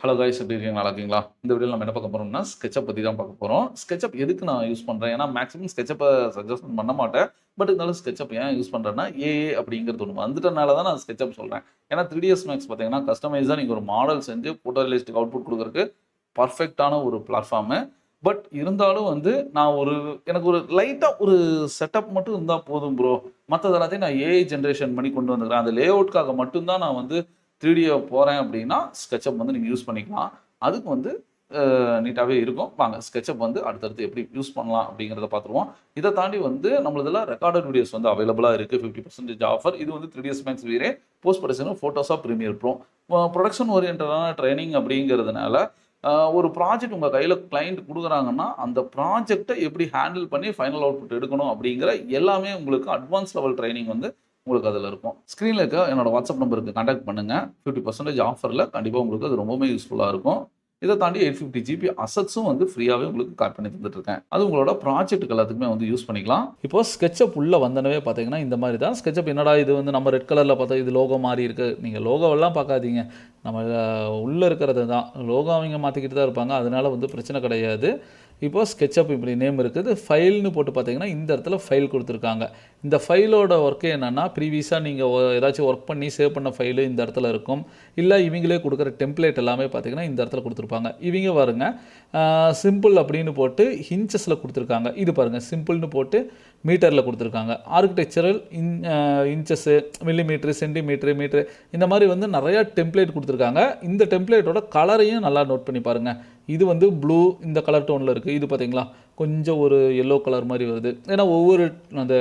Hello guys, எப்படி இருக்கீங்க? நல்லா இருக்கீங்களா? இந்த வீடியோல நம்ம என்ன பார்க்க போறோம்னா, SketchUp பத்தி தான் பார்க்க போறோம். SketchUp எதுக்கு நான் யூஸ் பண்றேன்? ஏன்னா மேக்ஸிமம் SketchUப்ப சஜெஸ்ட் பண்ண மாட்டேன். பட் இருந்தாலும் SketchUp ஏன் யூஸ் பண்றேன்னா, ஏஐ அப்படிங்கிறது ஒண்ணு வந்துட்டனால தான் நான் SketchUp சொல்றேன். ஏன்னா 3ds Max பார்த்தீங்கன்னா, கஸ்டமைஸா நீங்க ஒரு மாடல் செஞ்சு போட்டோ ரியலிஸ்டிக் அவுட்புட் குடுக்குறதுக்கு பெர்ஃபெக்ட்டான ஒரு பிளாட்ஃபார்மு. பட் இருந்தாலும் வந்து நான் எனக்கு ஒரு லைட்டா ஒரு செட்டப் மட்டும் இருந்தா போதும் ப்ரோ. மத்தது எல்லாத்தையும் நான் ஏஐ ஜெனரேஷன் பண்ணி கொண்டு வந்துக்கிறேன். அந்த லேஅவுட்க்காக மட்டும் தான் நான் வந்து 3D போறேன் அப்படின்னா, SketchUp வந்து நீங்க யூஸ் பண்ணிக்கலாம். அதுக்கு வந்து நீட்டாவே இருக்கும். வாங்க SketchUp வந்து அடுத்தடுத்து எப்படி யூஸ் பண்ணலாம் அப்படிங்கிறத பார்த்துருவோம். இத தாண்டி வந்து நம்மளதுல ரெக்கார்டட் வீடியோஸ் வந்து அவைலபிளா இருக்கு. 50% ஆஃபர். இது வந்து 3ds Max வேறே. Post production Photoshop Premiere Pro. Production ஓரியன்டடான ட்ரெய்னிங் அப்படிங்கிறதுனால, அ ஒரு ப்ராஜெக்ட் உங்க கையில கிளையன்ட் குடுக்குறாங்கன்னா, அந்த ப்ராஜெக்ட்ட எப்படி ஹேண்டில் பண்ணி ஃபைனல் அவுட்புட் எடுக்கணும் அப்படிங்கிற எல்லாமே உங்களுக்கு அட்வான்ஸ் லெவல் ட்ரெய்னிங் வந்து உங்களுக்கு அதுல இருக்கும். ஸ்க்ரீன்ல இருக்க என்னோட வாட்ஸ்அப் நம்பருக்கு கான்டாக்ட் பண்ணுங்க. 50% ஆஃபர்ல கண்டிப்பா உங்களுக்கு அது ரொம்பவுமே யூஸ்ஃபுல்லா இருக்கும். இத தாண்டி 850 ஜிபி அசெட்ஸும் வந்து ஃப்ரீயாவே உங்களுக்கு கட் பண்ணி தந்துட்டு இருக்கேன். அது உங்களோட ப்ராஜெக்ட்க்கு எல்லாத்துக்குமே வந்து யூஸ் பண்ணிக்கலாம். இப்போ SketchUp உள்ள வந்தனவே பார்த்தீங்கன்னா, இந்த மாரி தான். SketchUp என்னடா இது வந்து நம்ம ரெட் கலர்ல பார்த்தா இது லோகோ மாறி இருக்கு. நீங்க லோகோவெல்லாம் பார்க்காதீங்க. நம்ம உள்ள இருக்கிறது தான். லோகோ அவைங்க மாத்திக்கிட்டு தான் இருப்பாங்க. அதனால வந்து பிரச்சனை கிடையாது. இப்போ SketchUp இப்படி நேம் இருக்குது. ஃபைல்னு போட்டு பார்த்தீங்கன்னா, இந்த இடத்துல ஃபைல் குடுத்துருக்காங்க. இந்த ஃபைலோட ஒர்க் என்னன்னா, ப்ரீவியஸா நீங்க ஏதாச்சும் ஒர்க் பண்ணி சேவ் பண்ண ஃபைலு இந்த இடத்துல இருக்கும். இல்ல இவங்களே குடுக்குற டெம்ப்ளேட் எல்லாமே பார்த்தீங்கன்னா, இந்த இடத்துல குடுத்துருப்பாங்க. இவங்க பாருங்க, சிம்பிள் அப்படின்னு போட்டு இன்ச்சஸ்ல குடுத்துருக்காங்க. இது பாருங்க, சிம்பிள்னு போட்டு மீட்டர்ல குடுத்துருக்காங்க. Architectural inches, millimetre, centimetre, metre இந்த மாதிரி வந்து நிறைய டெம்ப்ளேட் குடுத்துருக்காங்க. இந்த டெம்ப்ளேட்டோட கலரையும் நல்லா நோட் பண்ணி பாருங்க. இது வந்து ப்ளூ இந்த கலர் டோன்ல இருக்கு. இது பார்த்தீங்களா? கொஞ்சம் ஒரு எல்லோ கலர் மாரி வருது. ஏன்னா ஒவ்வொரு அந்த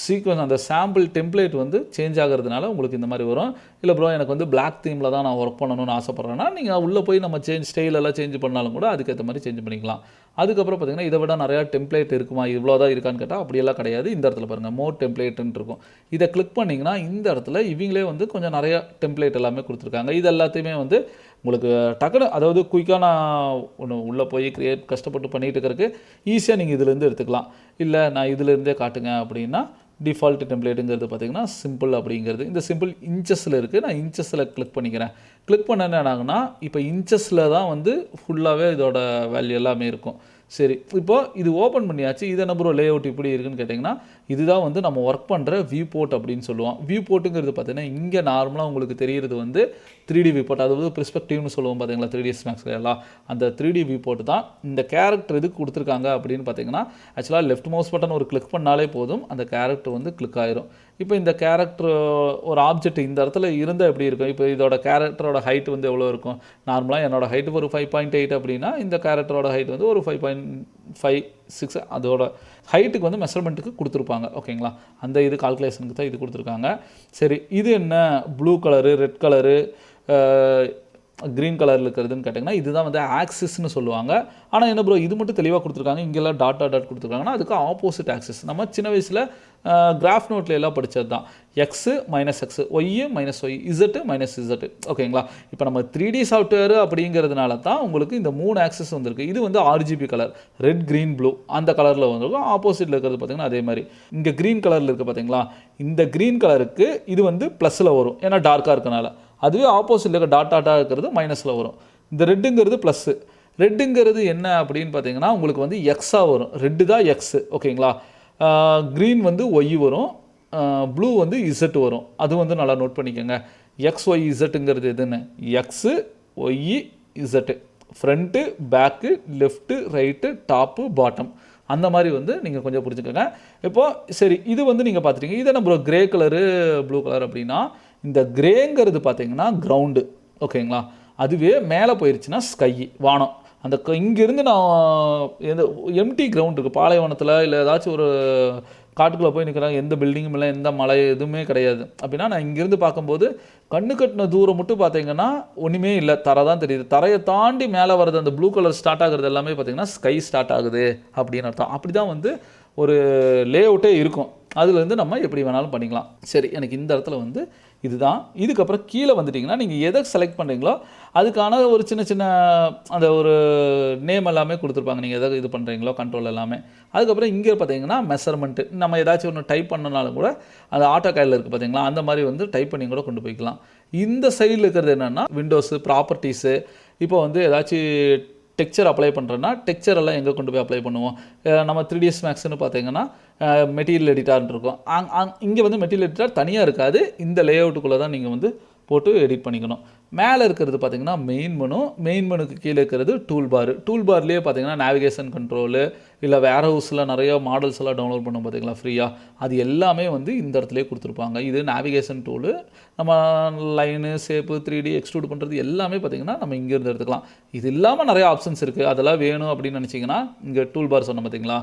சீக்வென்ஸ் அந்த சாம்பிள் டெம்ப்ளேட் வந்து சேஞ்ச் ஆகிறதுனால உங்களுக்கு இந்த மாதிரி வரும். இல்லை ப்ரோ எனக்கு வந்து பிளாக் தீமில் தான் நான் ஒர்க் பண்ணணும்னு ஆசைப்பட்றேன்னா, நீங்கள் உள்ளே போய் நம்ம ஸ்டைல் எல்லாம் சேஞ்ச் பண்ணாலும் கூட அதுக்கேற்ற மாதிரி சேஞ்ச் பண்ணிக்கலாம். அதுக்கப்புறம் பார்த்தீங்கன்னா, இதை விட நிறையா டெம்ப்ளேட் இருக்குமா, இவ்வளோ தான் இருக்கான்னு கேட்டால் அப்படியெல்லாம் கிடையாது. இந்த இடத்துல பாருங்கள், மோர் டெம்ப்ளேட்டுன்னு இருக்கும். இதை கிளிக் பண்ணிங்கன்னா இந்த இடத்துல இவங்களே வந்து கொஞ்சம் நிறையா டெம்ப்ளேட் எல்லாமே கொடுத்துருக்காங்க. இது எல்லாத்தையுமே வந்து உங்களுக்கு டக்குனு அதாவது குயிக்காக நான் ஒன்று உள்ளே போய் கஷ்டப்பட்டு பண்ணிகிட்டு இருக்கிறதுக்கு ஈஸியாக நீங்கள் இதுலேருந்து எடுத்துக்கலாம். இல்லை நான் இதுலேருந்தே காட்டுங்க அப்படின்னா, டிஃபால்ட் டெம்ப்ளேட்டுங்கிறது பார்த்தீங்கன்னா சிம்பிள் அப்படிங்கிறது. இந்த சிம்பிள் இன்ச்சஸில் இருக்குது. நான் இன்ச்சஸில் கிளிக் பண்ணிக்கிறேன். கிளிக் பண்ண என்ன ஆகுனா, இப்போ இன்ச்சஸில் தான் வந்து ஃபுல்லாகவே இதோட வேல்யூ எல்லாமே இருக்கும். சரி, இப்போ இது ஓப்பன் பண்ணியாச்சு. இது என்ன ப்ரோ லேஅவுட் இப்படி இருக்குன்னு கேட்டிங்கன்னா, இதுதான் வந்து நம்ம ஒர்க் பண்ணுற வியூ போர்ட் அப்படின்னு சொல்லுவோம். வியூ போர்ட்டுங்கிறது பார்த்தீங்கன்னா, இங்கே நார்மலாக உங்களுக்கு தெரிகிறது வந்து 3D வியூ போர்ட், அதாவது பெர்ஸ்பெக்டிவ்னு சொல்லுவோம் பார்த்தீங்களா, 3ds Maxல எல்லாம் அந்த 3D வியூ போர்ட் தான். இந்த கேரக்டர் எதுக்கு கொடுத்துருக்காங்க அப்படின்னு பார்த்தீங்கன்னா, ஆக்சுவலாக லெஃப்ட் மவுஸ் பட்டன் ஒரு கிளிக் பண்ணாலே போதும், அந்த கேரக்டர் வந்து கிளிக் ஆயிரும். இப்போ இந்த கேரக்டர் ஒரு ஆப்ஜெக்ட் இந்த இடத்துல இருந்தால் எப்படி இருக்கும்? இப்போ இதோட கேரக்டரோட ஹைட் வந்து எவ்வளோ இருக்கும்? நார்மலாக என்னோட ஹைட் ஒரு 5.8 அப்படின்னா, இந்த கேரக்டரோட ஹைட் வந்து ஒரு 5.56 அதோட ஹைட்டுக்கு வந்து மெஷர்மெண்ட்டுக்கு கொடுத்துருப்பாங்க. ஓகேங்களா? அந்த இது கால்குலேஷனுக்கு தான் இது கொடுத்துருக்காங்க. சரி, இது என்ன blue colour, red colour, green கலரில் இருக்கிறதுன்னு கேட்டிங்கன்னா, இதுதான் வந்து ஆக்சிஸ்னு சொல்லுவாங்க. ஆனால் என்ன ப்ரோ இது மட்டும் தெளிவாக கொடுத்துருக்காங்க, இங்கெல்லாம் டாட் கொடுத்துருக்காங்கன்னா அதுக்கு ஆப்போசிட் ஆக்சிஸ். நம்ம சின்ன வயசில் கிராஃப் நோட்டில் எல்லாம் படித்தது தான். X minus x, y minus y, z minus z. ஓகேங்களா? இப்போ நம்ம 3D சாஃப்ட்வேர் அப்படிங்கிறதுனால தான் உங்களுக்கு இந்த 3 ஆக்சிஸ் வந்திருக்கு. இது வந்து RGB colour, red green blue அந்த கலரில் வந்திருக்கும். ஆப்போசிட்டில் இருக்கிறது பார்த்திங்கன்னா அதே மாதிரி இங்கே க்ரீன் கலரில் இருக்குது பார்த்தீங்களா? இந்த க்ரீன் கலருக்கு இது வந்து ப்ளஸில் வரும், ஏன்னா டார்க்காக இருக்கனால. அதுவே ஆப்போசிட்டில் இருக்க டாட்டாக இருக்கிறது மைனஸில் வரும். இந்த ரெட்டுங்கிறது ப்ளஸ்ஸு. ரெட்டுங்கிறது என்ன அப்படின்னு பார்த்தீங்கன்னா, உங்களுக்கு வந்து எக்ஸாக வரும். ரெட்டு தான் எக்ஸு. ஓகேங்களா? க்ரீன் வந்து ஒய் வரும், ப்ளூ வந்து இசட் வரும். அது வந்து நல்லா நோட் பண்ணிக்கோங்க. எக்ஸ் ஒய் இசட்டுங்கிறது எதுன்னு, x y z, front back left right top bottom அந்த மாதிரி வந்து நீங்கள் கொஞ்சம் புரிஞ்சுக்கோங்க. இப்போது சரி, இது வந்து நீங்கள் பார்த்துட்டீங்க. இது என்ன bro grey colour blue colour அப்படின்னா, இந்த கிரேங்கிறது பார்த்தீங்கன்னா கிரவுண்டு. ஓகேங்களா? அதுவே மேலே போயிடுச்சுன்னா ஸ்கை, வானம். அந்த இங்கேருந்து நான் எம்டி கிரவுண்ட் இருக்குது பாலைவனத்தில், இல்லை ஏதாச்சும் ஒரு காட்டுக்குள்ளே போய் நிற்கிறேன், எந்த பில்டிங்கும் இல்லை, எந்த மலை எதுவுமே கிடையாது அப்படின்னா, நான் இங்கேருந்து பார்க்கும்போது கண்ணு கட்டின தூரம் மட்டும் பார்த்தீங்கன்னா ஒன்றுமே இல்லை, தரை தான் தெரியுது. தரையை தாண்டி மேலே வர்றது அந்த ப்ளூ கலர் ஸ்டார்ட் ஆகுறது எல்லாமே பார்த்தீங்கன்னா ஸ்கை ஸ்டார்ட் ஆகுது அப்படின்னு அர்த்தம். அப்படி தான் வந்து ஒரு லேஅவுட்டே இருக்கும். அதுலேருந்து நம்ம எப்படி வேணாலும் பண்ணிக்கலாம். சரி, எனக்கு இந்த இடத்துல வந்து இதுதான். இதுக்கப்புறம் கீழே வந்துட்டிங்கன்னா, நீங்கள் எதை செலக்ட் பண்ணுறீங்களோ அதுக்கான ஒரு சின்ன சின்ன அந்த ஒரு நேம் எல்லாமே கொடுத்துருப்பாங்க. நீங்கள் எதை இது பண்ணுறீங்களோ கண்ட்ரோல் எல்லாமே. அதுக்கப்புறம் இங்கே பார்த்தீங்கன்னா மெஷர்மெண்ட்டு, நம்ம ஏதாச்சும் ஒன்று டைப் பண்ணனாலும் கூட அந்த ஆட்டோ கேடில் இருக்குது பார்த்தீங்களா, அந்த மாதிரி வந்து டைப் பண்ணி கூட கொண்டு போய்க்கலாம். இந்த சைடில் இருக்கிறது என்னென்னா விண்டோஸு, ப்ராப்பர்ட்டிஸு. இப்போ வந்து ஏதாச்சும் டெக்ஸ்சர் அப்ளை பண்ணுறோன்னா டெக்ஸ்சர் எல்லாம் எங்கே கொண்டு போய் அப்ளை பண்ணுவோம்? நம்ம 3ds மேக்ஸ்னு பார்த்தீங்கன்னா மெட்டீரியல் எடிட்டார்னு இருக்கும். இங்கே வந்து மெட்டீரியல் எடிட்டார் தனியாக இருக்காது. இந்த லேஅவுட்டுக்குள்ளே தான் நீங்கள் வந்து போட்டு எடிட் பண்ணிக்கணும். மேலே இருக்கிறது பார்த்தீங்கன்னா மெயின் மெனுக்கு கீழே இருக்கிறது டூல் பார்லேயே பார்த்தீங்கன்னா நேவிகேஷன் கண்ட்ரோலு, இல்லை வேர் ஹவுஸில் நிறைய மாடல்ஸ் எல்லாம் டவுன்லோட் பண்ணோம் பார்த்தீங்களா ஃப்ரீயாக, அது எல்லாமே வந்து இந்த இடத்துலேயே கொடுத்துருப்பாங்க. இது நேவிகேஷன் டூலு. நம்ம லைனு, ஷேப்பு, 3D எக்ஸ்ட்ரூட் பண்ணுறது எல்லாமே பார்த்தீங்கன்னா நம்ம இங்கேருந்து எடுத்துக்கலாம். இது இல்லாமல் நிறைய ஆப்ஷன்ஸ் இருக்குது. அதெல்லாம் வேணும் அப்படின்னு நினச்சிங்கன்னா இங்கே டூல் பார் சொன்னோம் பார்த்தீங்களா,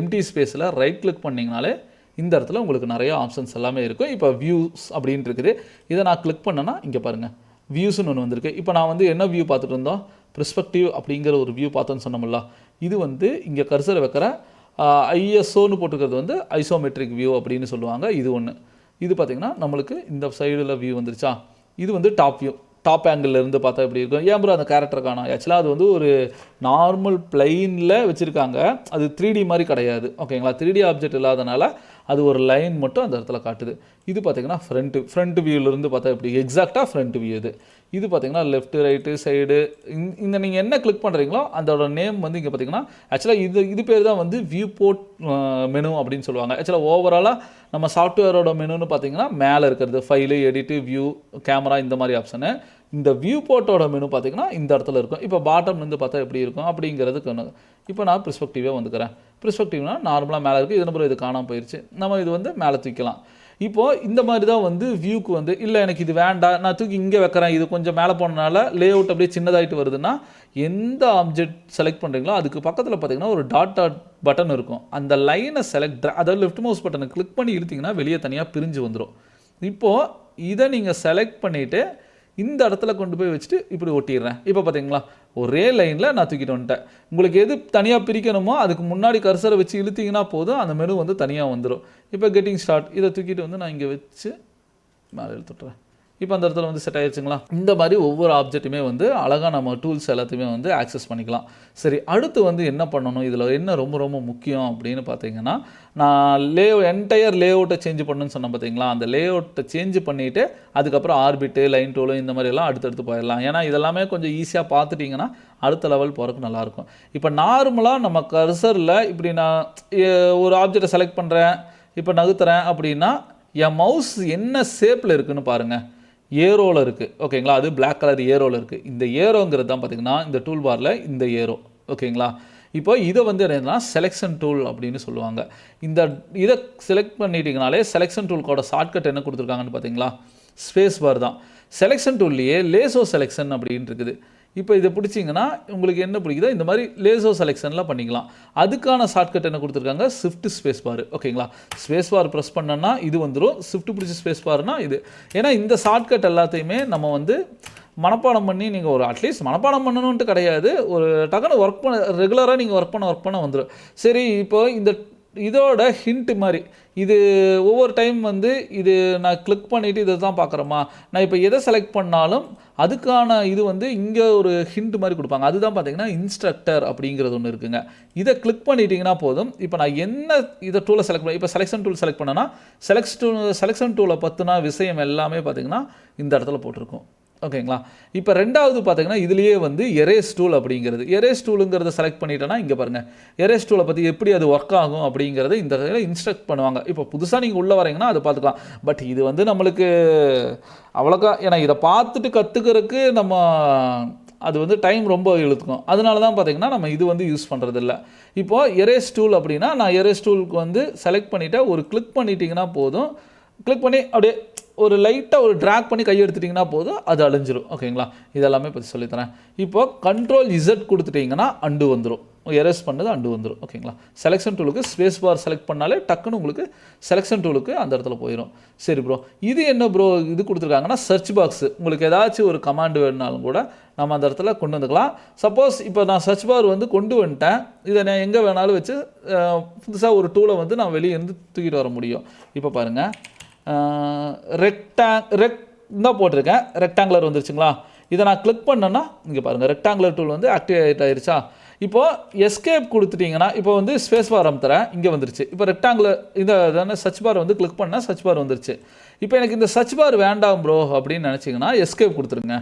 எம்டி ஸ்பேஸில் ரைட் கிளிக் பண்ணிங்கனாலே இந்த இடத்துல உங்களுக்கு நிறைய ஆப்ஷன்ஸ் எல்லாமே இருக்கும். இப்போ வியூஸ் அப்படின்ட்டு இருக்குது. இதை நான் கிளிக் பண்ணேன்னா இங்கே பாருங்கள் வியூஸ்னு ஒன்று வந்திருக்கு. இப்போ நான் வந்து என்ன வியூ பார்த்துட்டு இருந்தோம்? பெர்ஸ்பெக்டிவ் அப்படிங்கிற ஒரு வியூ பார்த்தோன்னு சொன்னோம்ல. இது வந்து இங்கே கர்சர் வைக்கிற ஐஎஸ்ஓன்னு போட்டுக்கிறது வந்து ஐசோமெட்ரிக் வியூ அப்படின்னு சொல்லுவாங்க. இது ஒன்று. இது பார்த்திங்கன்னா நம்மளுக்கு இந்த சைடில் வியூ வந்துருச்சா. இது வந்து டாப் ஆங்கிளில் இருந்து பார்த்தா எப்படி இருக்கும்? ஏன் ப்ரோ அந்த கேரக்டர் காணோம்? ஆக்சுவலாக அது வந்து ஒரு நார்மல் பிளைனில் வச்சுருக்காங்க. அது 3D மாதிரி கிடையாது. ஓகேங்களா? 3D ஆப்ஜெக்ட் இல்லாதனால அது ஒரு லைன் மட்டும் அந்த இடத்துல காட்டுது. இது பார்த்திங்கன்னா ஃப்ரண்ட் வியூவிலேருந்து பார்த்தா எப்படி எக்ஸாக்டாக ஃப்ரண்ட் வியூ இது பார்த்திங்கன்னா லெஃப்ட்டு, ரைட்டு, சைடு, இந்த நீங்கள் என்ன கிளிக் பண்ணுறீங்களோ அதோட நேம் வந்து இங்கே பார்த்திங்கன்னா ஆக்சுவலாக இது பேர் தான் வந்து வியூ போர்ட் மெனு அப்படின்னு சொல்லுவாங்க. ஆக்சுவலாக ஓவராலாக நம்ம சாஃப்ட்வேரோட மெனுன்னு பார்த்திங்கன்னா மேலே இருக்கிறது ஃபைலு, எடிட்டு, வியூ, கேமரா, இந்த மாதிரி ஆப்ஷனு. இந்த வியூ போர்ட்டோட மெனு பார்த்திங்கன்னா இந்த இடத்துல இருக்கும். இப்போ பாட்டம்லேருந்து பார்த்தா எப்படி இருக்கும் அப்படிங்கிறதுக்கு ஒன்று. இப்போ நான் ப்ரிஸ்பெக்டிவாக வந்துக்கிறேன். ப்ரிஸ்பெக்டிவ்னா நார்மலாக மேலே இருக்குது. இது நம்பர் இது காணாமல் போயிடுச்சு. நம்ம இது வந்து மேலே தூக்கலாம். இப்போது இந்த மாதிரி தான் வந்து வியூக்கு வந்து இல்லை எனக்கு இது வேண்டாம், நான் தூக்கி இங்கே வைக்கிறேன், இது கொஞ்சம் மேலே போனனால லே அவுட் அப்படியே சின்னதாகிட்டு வருதுன்னா எந்த ஆப்ஜெக்ட் செலக்ட் பண்ணுறீங்களோ அதுக்கு பக்கத்தில் பார்த்தீங்கன்னா ஒரு டாட் பட்டன் இருக்கும். அந்த லைனை அதாவது லெஃப்ட் மவுஸ் பட்டனை கிளிக் பண்ணி இழுத்திங்கன்னா வெளியே தனியாக பிரிஞ்சு வந்துடும். இப்போது இதை நீங்கள் செலக்ட் பண்ணிவிட்டு இந்த இடத்துல கொண்டு போய் வச்சுட்டு இப்படி ஒட்டிடுறேன். இப்போ பார்த்தீங்களா ஒரே லைனில் நான் தூக்கிட்டு வந்துட்டேன். உங்களுக்கு எது தனியாக பிரிக்கணுமோ அதுக்கு முன்னாடி கர்சரை வச்சு இழுத்திங்கன்னா போதும், அந்த மெனு வந்து தனியாக வந்துடும். இப்போ கெட்டிங் ஸ்டார்ட் இதை தூக்கிட்டு வந்து நான் இங்கே வச்சு மேலே இழுத்துட்றேன். இப்போ அந்த இடத்துல வந்து செட் ஆகிடுச்சுங்களா. இந்த மாதிரி ஒவ்வொரு ஆப்ஜெக்ட்டுமே வந்து அழகாக நம்ம டூல்ஸ் எல்லாத்தையுமே வந்து ஆக்சஸ் பண்ணிக்கலாம். சரி, அடுத்து வந்து என்ன பண்ணணும், இதில் என்ன ரொம்ப ரொம்ப முக்கியம் அப்படின்னு பார்த்தீங்கன்னா, நான் என்டையர் லே அவுட்டை சேஞ்ச் பண்ணணுன்னு சொன்னேன் பார்த்தீங்களா. அந்த லே அவுட்டை சேஞ்ச் பண்ணிவிட்டு அதுக்கப்புறம் ஆர்பிட்டு, லைன் டூலு, இந்த மாதிரியெல்லாம் அடுத்தடுத்து போயிடலாம். ஏன்னா இதெல்லாமே கொஞ்சம் ஈஸியாக பார்த்துட்டிங்கன்னா அடுத்த லெவல் போகிறதுக்கு நல்லாயிருக்கும். இப்போ நார்மலாக நம்ம கர்சரில் இப்படி நான் ஒரு ஆப்ஜெக்டை செலக்ட் பண்ணுறேன், இப்போ நகர்த்துறேன் அப்படின்னா என் மவுஸ் என்ன ஷேப்பில் இருக்குதுன்னு பாருங்கள். ஏரோவில் இருக்குது. ஓகேங்களா, அது பிளாக் கலர் ஏரோவில் இருக்குது. இந்த ஏரோங்கிறது தான் பார்த்திங்கன்னா இந்த டூல் பாரில் இந்த ஏரோ. ஓகேங்களா, இப்போ இதை வந்து என்னன்னா செலெக்ஷன் டூல் அப்படின்னு சொல்லுவாங்க. இதை செலக்ட் பண்ணிட்டீங்கனாலே செலெக்ஷன் டூலுக்கோட ஷார்ட்கட் என்ன கொடுத்துருக்காங்கன்னு பார்த்தீங்களா, ஸ்பேஸ் பார் தான். செலெக்ஷன் டூல்லையே லேசோ செலெக்ஷன் அப்படின்னு இருக்குது. இப்போ இதை பிடிச்சிங்கன்னா உங்களுக்கு என்ன பிடிக்குதோ இந்த மாதிரி லேசோ செலெக்ஷன்லாம் பண்ணிக்கலாம். அதுக்கான ஷார்ட்கட் என்ன கொடுத்துருக்காங்க, ஷிஃப்ட் ஸ்பேஸ் பார். ஓகேங்களா, ஸ்பேஸ் பார் ப்ரெஸ் பண்ணோன்னா இது வந்துடும், ஷிஃப்ட் பிடிச்சி ஸ்பேஸ் பார்னா இது. ஏன்னா இந்த ஷார்ட்கட் எல்லாத்தையுமே நம்ம வந்து மனப்பாடம் பண்ணி நீங்கள் ஒரு அட்லீஸ்ட் மனப்பாடம் பண்ணணுன்ட்டு கிடையாது, ஒரு டக்குன்னு ஒர்க் பண்ண ரெகுலராக நீங்கள் ஒர்க் பண்ண வந்துடும். சரி, இப்போ இதோட ஹிண்ட் மாதிரி இது ஒவ்வொரு டைம் வந்து இது நான் கிளிக் பண்ணிவிட்டு இதை தான் பார்க்குறோமா, நான் இப்போ எதை செலக்ட் பண்ணாலும் அதுக்கான இது வந்து இங்கே ஒரு ஹிண்ட் மாதிரி கொடுப்பாங்க. அதுதான் பார்த்தீங்கன்னா இன்ஸ்ட்ரக்டர் அப்படிங்கிறது ஒன்று இருக்குங்க. இதை கிளிக் பண்ணிட்டீங்கன்னா போதும். இப்போ நான் என்ன இதை டூலை செலக்ட் பண்ண, இப்போ செலெக்ஷன் டூல் செலக்ட் பண்ணேன்னா செலெக்ஷன் டூலை பற்றினா விஷயம் எல்லாமே பார்த்தீங்கன்னா இந்த இடத்துல போட்டிருக்கும். ஓகேங்களா, இப்போ ரெண்டாவது பார்த்தீங்கன்னா இதுலேயே வந்து எரேஸ் டூல் அப்படிங்கிறது. எரேஸ் டூலுங்கிறத செலக்ட் பண்ணிட்டேன்னா இங்கே பாருங்கள், எரேஸ் டூலை பற்றி எப்படி அது ஒர்க் ஆகும் அப்படிங்கிறத இந்த இதில் இன்ஸ்ட்ரக்ட் பண்ணுவாங்க. இப்போ புதுசாக நீங்கள் உள்ளே வரீங்கன்னா அதை பார்த்துக்கலாம். பட் இது வந்து நம்மளுக்கு அவ்வளோக்கா, ஏன்னா இதை பார்த்துட்டு கற்றுக்கிறதுக்கு நம்ம அது வந்து டைம் ரொம்ப இழுத்துக்கும். அதனால தான் பார்த்தீங்கன்னா நம்ம இது வந்து யூஸ் பண்ணுறதில்ல. இப்போது எரேஸ் டூல் அப்படின்னா நான் எரேஸ் டூலுக்கு வந்து செலக்ட் பண்ணிவிட்டு ஒரு கிளிக் பண்ணிட்டீங்கன்னா போதும். கிளிக் பண்ணி அப்படியே ஒரு லைட்டாக ஒரு ட்ராக் பண்ணி கையெடுத்துட்டிங்கன்னா போதும், அது அழிஞ்சிரும். ஓகேங்களா, இதெல்லாமே பற்றி சொல்லித்தரேன். இப்போது கண்ட்ரோல் இசட் கொடுத்துட்டிங்கன்னா அண்டு வந்துடும், எரேஸ் பண்ணது அண்டு வந்துடும். ஓகேங்களா, செலெக்ஷன் டூலுக்கு ஸ்பேஸ் பார் செலக்ட் பண்ணாலே டக்குன்னு உங்களுக்கு செலெக்ஷன் டூலுக்கு அந்த இடத்துல போயிடும். சரி ப்ரோ, இது என்ன ப்ரோ இது கொடுத்துருக்காங்கன்னா சர்ச் பாக்ஸு. உங்களுக்கு ஏதாச்சும் ஒரு கமாண்டு வேணுனாலும் கூட நம்ம அந்த இடத்துல கொண்டு வந்துக்கலாம். சப்போஸ் இப்போ நான் சர்ச் பார் வந்து கொண்டு வந்துட்டேன், இதை நான் எங்கே வேணாலும் வச்சு புதுசாக ஒரு டூலை வந்து நான் வெளியே இருந்து தூக்கிட்டு வர முடியும். இப்போ பாருங்கள், தான் போட்டிருக்கேன், ரெக்டாங்குலர் வந்துருச்சுங்களா. இதை நான் கிளிக் பண்ணேன்னா இங்கே பாருங்கள் ரெக்டாங்குலர் டூல் வந்து ஆக்டிவேட் ஆகிருச்சா. இப்போ எஸ்கேப் கொடுத்துட்டிங்கன்னா இப்போ வந்து ஸ்பேஸ் பார் அமுத்துறேன், இங்கே வந்துருச்சு. இப்போ ரெக்டாங்குலர் இந்த சர்ச் பார் வந்து கிளிக் பண்ணால் சர்ச் பார் வந்துருச்சு. இப்போ எனக்கு இந்த சர்ச் பார் வேண்டாம் ப்ரோ அப்படின்னு நினச்சிங்கன்னா எஸ்கேப் கொடுத்துருங்க.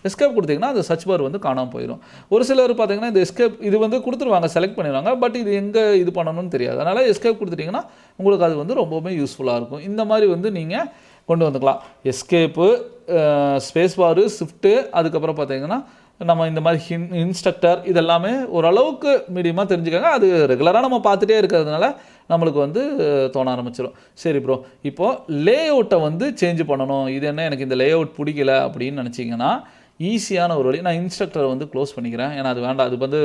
எஸ்கேப் கொடுத்தீங்கன்னா அந்த சர்ச் பார் வந்து காணாமல் போயிடும். ஒரு சிலர் பார்த்தீங்கன்னா இந்த எஸ்கேப் இது வந்து கொடுத்துருவாங்க, செலக்ட் பண்ணிடுவாங்க, பட் இது எங்கே இது பண்ணணும்னு தெரியாது. அதனால் எஸ்கேப் கொடுத்துட்டிங்கன்னா உங்களுக்கு அது வந்து ரொம்பவுமே யூஸ்ஃபுல்லாக இருக்கும். இந்த மாதிரி வந்து நீங்கள் கொண்டு வந்துக்கலாம். எஸ்கேப்பு, ஸ்பேஸ் பாரு, ஷிஃப்ட்டு, அதுக்கப்புறம் பார்த்தீங்கன்னா நம்ம இந்த மாதிரி இன்ஸ்ட்ரக்டர் இதெல்லாமே ஓரளவுக்கு மீடியமாக தெரிஞ்சுக்கோங்க. அது ரெகுலராக நம்ம பார்த்துட்டே இருக்கிறதுனால நம்மளுக்கு வந்து தோண ஆரம்பிச்சிடும். சரி ப்ரோ, இப்போது லே அவுட்டை வந்து சேஞ்ச் பண்ணணும், இது என்ன எனக்கு இந்த லே அவுட் பிடிக்கல அப்படின்னு நினச்சிங்கன்னா ஈஸியான ஒரு வழி. நான் இன்ஸ்ட்ரக்டரை வந்து க்ளோஸ் பண்ணிக்கிறேன். ஏன்னா அது வேண்டாம், அது வந்து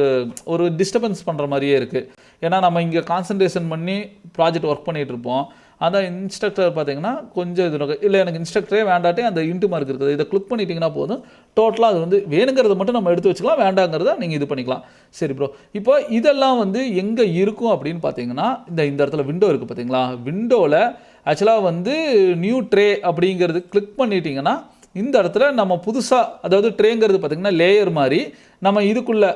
ஒரு டிஸ்டர்பன்ஸ் பண்ணுற மாதிரியே இருக்குது. ஏன்னா நம்ம இங்கே கான்சன்ட்ரேஷன் பண்ணி ப்ராஜெக்ட் ஒர்க் பண்ணிகிட்டு இருப்போம். அந்த இன்ஸ்ட்ரக்டர் பார்த்தீங்கன்னா கொஞ்சம் இது இல்லை, எனக்கு இன்ஸ்ட்ரக்டரே வேண்டாட்டே அந்த இன்ட்டு மார்க் இருக்குது, இதை கிளிக் பண்ணிட்டீங்கன்னா போதும். டோட்டலாக அது வந்து வேணுங்கிறத மட்டும் நம்ம எடுத்து வச்சுக்கலாம், வேண்டாங்கிறத நீங்கள் இது பண்ணிக்கலாம். சரி ப்ரோ, இப்போ இதெல்லாம் வந்து எங்கே இருக்கும் அப்படின்னு பார்த்தீங்கன்னா இந்த இடத்துல விண்டோ இருக்குது பார்த்தீங்களா. விண்டோவில் ஆக்சுவலாக வந்து நியூ ட்ரே அப்படிங்கிறது கிளிக் பண்ணிட்டீங்கன்னா இந்த இடத்துல நம்ம புதுசாக, அதாவது ட்ரேங்கிறது பார்த்திங்கன்னா லேயர் மாதிரி நம்ம இதுக்குள்ளே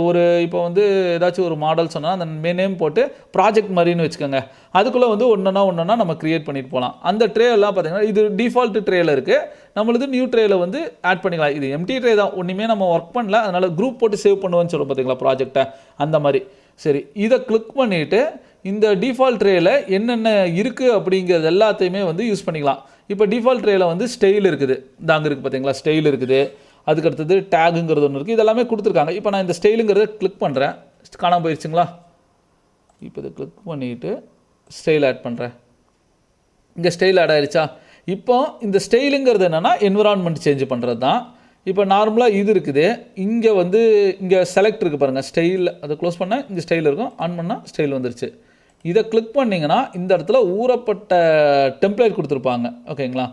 ஒரு இப்போ வந்து ஏதாச்சும் ஒரு மாடல் சொன்னால் அந்த நேம் போட்டு ப்ராஜெக்ட் மாதிரின்னு வச்சுக்கோங்க. அதுக்குள்ளே வந்து ஒன்றா நம்ம க்ரியேட் பண்ணிட்டு போகலாம். அந்த ட்ரே எல்லாம் பார்த்திங்கன்னா இது டிஃபால்ட் ட்ரேயில் இருக்குது, நம்மளுது நியூ ட்ரேயில் வந்து ஆட் பண்ணிக்கலாம். இது எம்டி ட்ரே தான், ஒன்றுமே நம்ம ஒர்க் பண்ணல, அதனால் குரூப் போட்டு சேவ் பண்ணுவோன்னு சொல்லுவோம் பார்த்தீங்களா ப்ராஜெக்டை, அந்த மாதிரி. சரி, இதை கிளிக் பண்ணிவிட்டு இந்த டிஃபால்ட் ட்ரேயில் என்னென்ன இருக்குது அப்படிங்கிறது எல்லாத்தையுமே வந்து யூஸ் பண்ணிக்கலாம். இப்போ டிஃபால்ட் ட்ரேயில் வந்து ஸ்டைல் இருக்குது, இந்த அங்கே இருக்குது பார்த்தீங்களா, ஸ்டைல் இருக்குது. அதுக்கடுத்தது டேகுங்கிறது ஒன்று இருக்குது, இதெல்லாமே கொடுத்துருக்காங்க. இப்போ நான் இந்த ஸ்டைலுங்கிறத கிளிக் பண்ணுறேன், காணாமல் போயிடுச்சுங்களா. இப்போ இதை கிளிக் பண்ணிவிட்டு ஸ்டைல் ஆட் பண்ணுறேன், இங்கே ஸ்டைல் ஆட் ஆகிடுச்சா. இப்போ இந்த ஸ்டைலுங்கிறது என்னென்னா என்விரான்மெண்ட் சேஞ்ச் பண்ணுறது தான். இப்போ நார்மலாக இது இருக்குது, இங்கே வந்து இங்கே செலக்ட் இருக்குது பாருங்கள், ஸ்டைல், அதை க்ளோஸ் பண்ணால் இங்கே ஸ்டைல் இருக்கும், ஆன் பண்ணால் ஸ்டைல் வந்துருச்சு. இதை கிளிக் பண்ணிங்கன்னா இந்த இடத்துல ஊறப்பட்ட டெம்ப்ளேட் கொடுத்துருப்பாங்க, ஓகேங்களா.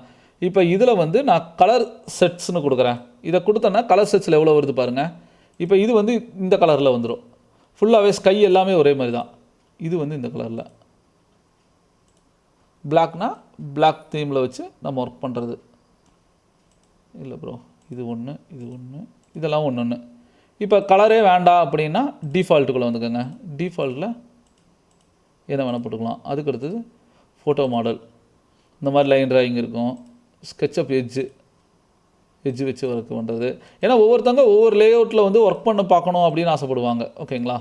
இப்போ இதில் வந்து நான் கலர் செட்ஸ்னு கொடுக்குறேன். இதை கொடுத்தோன்னா கலர் செட்ஸில் எவ்வளோ வருது பாருங்கள். இப்போ இது வந்து இந்த கலரில் வந்துடும், ஃபுல்லாகவே ஸ்கை எல்லாமே ஒரே மாதிரி தான். இது வந்து இந்த கலரில், பிளாக்னா பிளாக் தீமில் வச்சு நம்ம ஒர்க் பண்ணுறது. இல்லை ப்ரோ, இது ஒன்று, இது ஒன்று, இதெல்லாம் ஒன்று ஒன்று. இப்போ கலரே வேண்டாம் அப்படின்னா டிஃபால்ட்டுக்குள்ளே வந்துக்கோங்க. டிஃபால்ட்டில் என்ன வேணால் போட்டுக்கலாம். அதுக்கு அடுத்தது ஃபோட்டோ மாடல், இந்த மாதிரி லைன் ட்ராயிங் இருக்கும். ஸ்கெட்சப் எட்ஜு வச்சு ஒர்க் பண்ணுறது. ஏன்னா ஒவ்வொருத்தவங்க ஒவ்வொரு லேஅவுட்டில் வந்து ஒர்க் பண்ண பார்க்கணும் அப்படின்னு ஆசைப்படுவாங்க, ஓகேங்களா.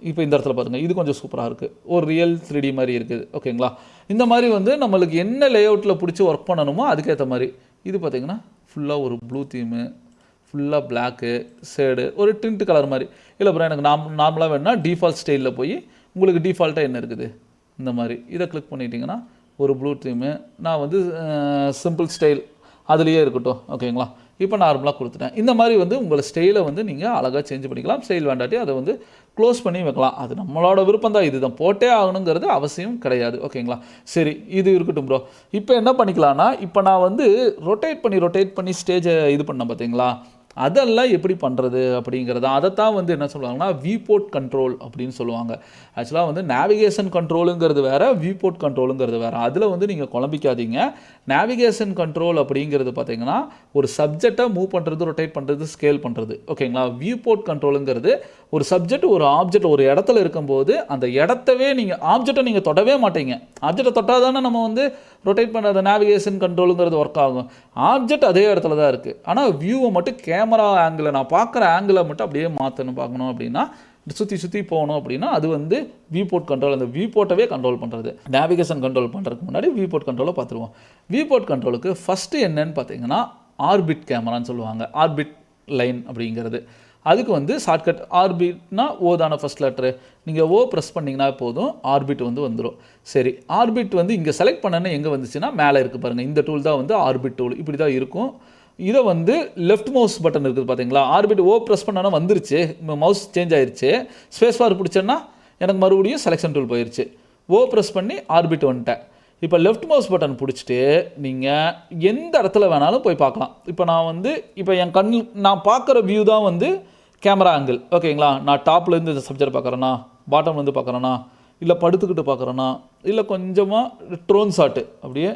இப்போ இந்த இடத்துல பாருங்கள், இது கொஞ்சம் சூப்பராக இருக்குது, ஒரு ரியல் 3D மாதிரி இருக்குது, ஓகேங்களா. இந்த மாதிரி வந்து நம்மளுக்கு என்ன லேஅவுட்டில் பிடிச்சி ஒர்க் பண்ணணுமோ அதுக்கேற்ற மாதிரி. இது பார்த்திங்கன்னா ஃபுல்லாக ஒரு ப்ளூ தீமு, ஃபுல்லாக பிளாக்கு ஷேடு, ஒரு டிண்ட் கலர் மாதிரி. இல்லை ப்ரோ, எனக்கு நார்மலாக வேணும்னா டிஃபால்ட் ஸ்டைலில் போய் உங்களுக்கு டிஃபால்ட்டாக என்ன இருக்குது இந்த மாதிரி இதை கிளிக் பண்ணிட்டீங்கன்னா ஒரு ப்ளூ தீமு, நான் வந்து சிம்பிள் ஸ்டைல் அதுலேயே இருக்கட்டும், ஓகேங்களா. இப்போ நார்மலாக கொடுத்துட்டேன். இந்த மாதிரி வந்து உங்களை ஸ்டைலை வந்து நீங்கள் அழகாக சேஞ்ச் பண்ணிக்கலாம். ஸ்டைல் வேண்டாட்டி அதை வந்து க்ளோஸ் பண்ணி வைக்கலாம். அது நம்மளோட விருப்பம் தான், இதுதான் போட்டே ஆகணுங்கிறது அவசியம் கிடையாது, ஓகேங்களா. சரி, இது இருக்கட்டும் ப்ரோ. இப்போ என்ன பண்ணிக்கலாம்னா, இப்போ நான் வந்து ரொட்டேட் பண்ணி ஸ்டேஜை இது பண்ணேன் பார்த்தீங்களா, அதெல்லாம் எப்படி பண்ணுறது அப்படிங்கிறத, அதைத்தான் வந்து என்ன சொல்லுவாங்கன்னா வியூபோர்ட் கண்ட்ரோல் அப்படின்னு சொல்லுவாங்க. ஆக்சுவலாக வந்து நேவிகேஷன் கண்ட்ரோலுங்கிறது வேறு, வியூபோர்ட் கண்ட்ரோலுங்கிறது வேறு. அதில் வந்து நீங்கள் குழம்பிக்காதீங்க. நேவிகேஷன் கண்ட்ரோல் அப்படிங்கிறது பார்த்தீங்கன்னா ஒரு சப்ஜெக்டை மூவ் பண்ணுறது, ரொட்டேட் பண்ணுறது, ஸ்கேல் பண்ணுறது, ஓகேங்களா. வியூபோர்ட் கண்ட்ரோலுங்கிறது ஒரு சப்ஜெக்ட் ஒரு ஆப்ஜெக்ட் ஒரு இடத்துல இருக்கும்போது அந்த இடத்தவே நீங்கள் ஆப்ஜெக்டை நீங்கள் தொடவே மாட்டீங்க. ஆப்ஜெக்டை தொட்டால் தானே நம்ம வந்து ரொட்டேட் பண்ணுறது, நேவிகேஷன் கண்ட்ரோலுங்கிறது ஒர்க் ஆகும். ஆப்ஜெக்ட் அதே இடத்துல தான் இருக்குது, ஆனால் வியூவை மட்டும் கேமரா ஆங்கிளை நான் பார்க்குற ஆங்கிளை மட்டும் அப்படியே பார்க்கணும் அப்படின்னா சுற்றி போகணும் அப்படின்னா அது வந்து வியூபோர்ட் கண்ட்ரோல். அந்த வியூபோர்ட்டவே கண்ட்ரோல் பண்ணுறது. நேவிகேஷன் கண்ட்ரோல் பண்ணுறதுக்கு முன்னாடி வியூபோர்ட் கண்ட்ரோலை பார்த்துருவோம். வியூபோர்ட் கண்ட்ரோலுக்கு ஃபஸ்ட்டு என்னன்னு பார்த்தீங்கன்னா ஆர்பிட் கேமரான்னு சொல்லுவாங்க, ஆர்பிட் லைன் அப்படிங்கிறது. அதுக்கு வந்து ஷார்ட்கட் ஆர்பிட்னா ஓ தானே ஃபஸ்ட் லெட்ரு, நீங்கள் ஓ ப்ரெஸ் பண்ணிங்கன்னா போதும் ஆர்பிட் வந்து வந்துடும். சரி, ஆர்பிட் வந்து இங்கே செலக்ட் பண்ணன்னு எங்கே வந்துச்சுன்னா மேலே இருக்குது பாருங்கள், இந்த டூல் தான் வந்து ஆர்பிட் டூல், இப்படி தான் இருக்கும். இதை வந்து லெஃப்ட் மவுஸ் பட்டன் இருக்குது பார்த்தீங்களா, ஆர்பிட் ஓ ப்ரெஸ் பண்ணோன்னா வந்துருச்சு, மவுஸ் சேஞ்ச் ஆயிடுச்சு. ஸ்பேஸ் பார் பிடிச்சேன்னா எனக்கு மறுபடியும் செலெக்ஷன் டூல் போயிடுச்சு. ஓ ப்ரெஸ் பண்ணி ஆர்பிட் வந்துட்டேன். இப்போ லெஃப்ட் மவுஸ் பட்டன் பிடிச்சிட்டு நீங்கள் எந்த இடத்துல வேணாலும் போய் பார்க்கலாம். இப்போ நான் வந்து இப்போ என் நான் பார்க்குற வியூ தான் வந்து கேமரா ஆங்கிள், ஓகேங்களா. நான் டாப்லேருந்து இந்த சப்ஜெக்ட் பார்க்குறேன்னா, பாட்டம்லேருந்து பார்க்குறேன்னா, இல்லை படுத்துக்கிட்டு பார்க்குறேன்னா, இல்லை கொஞ்சமாக ட்ரோன் ஷாட்டு, அப்படியே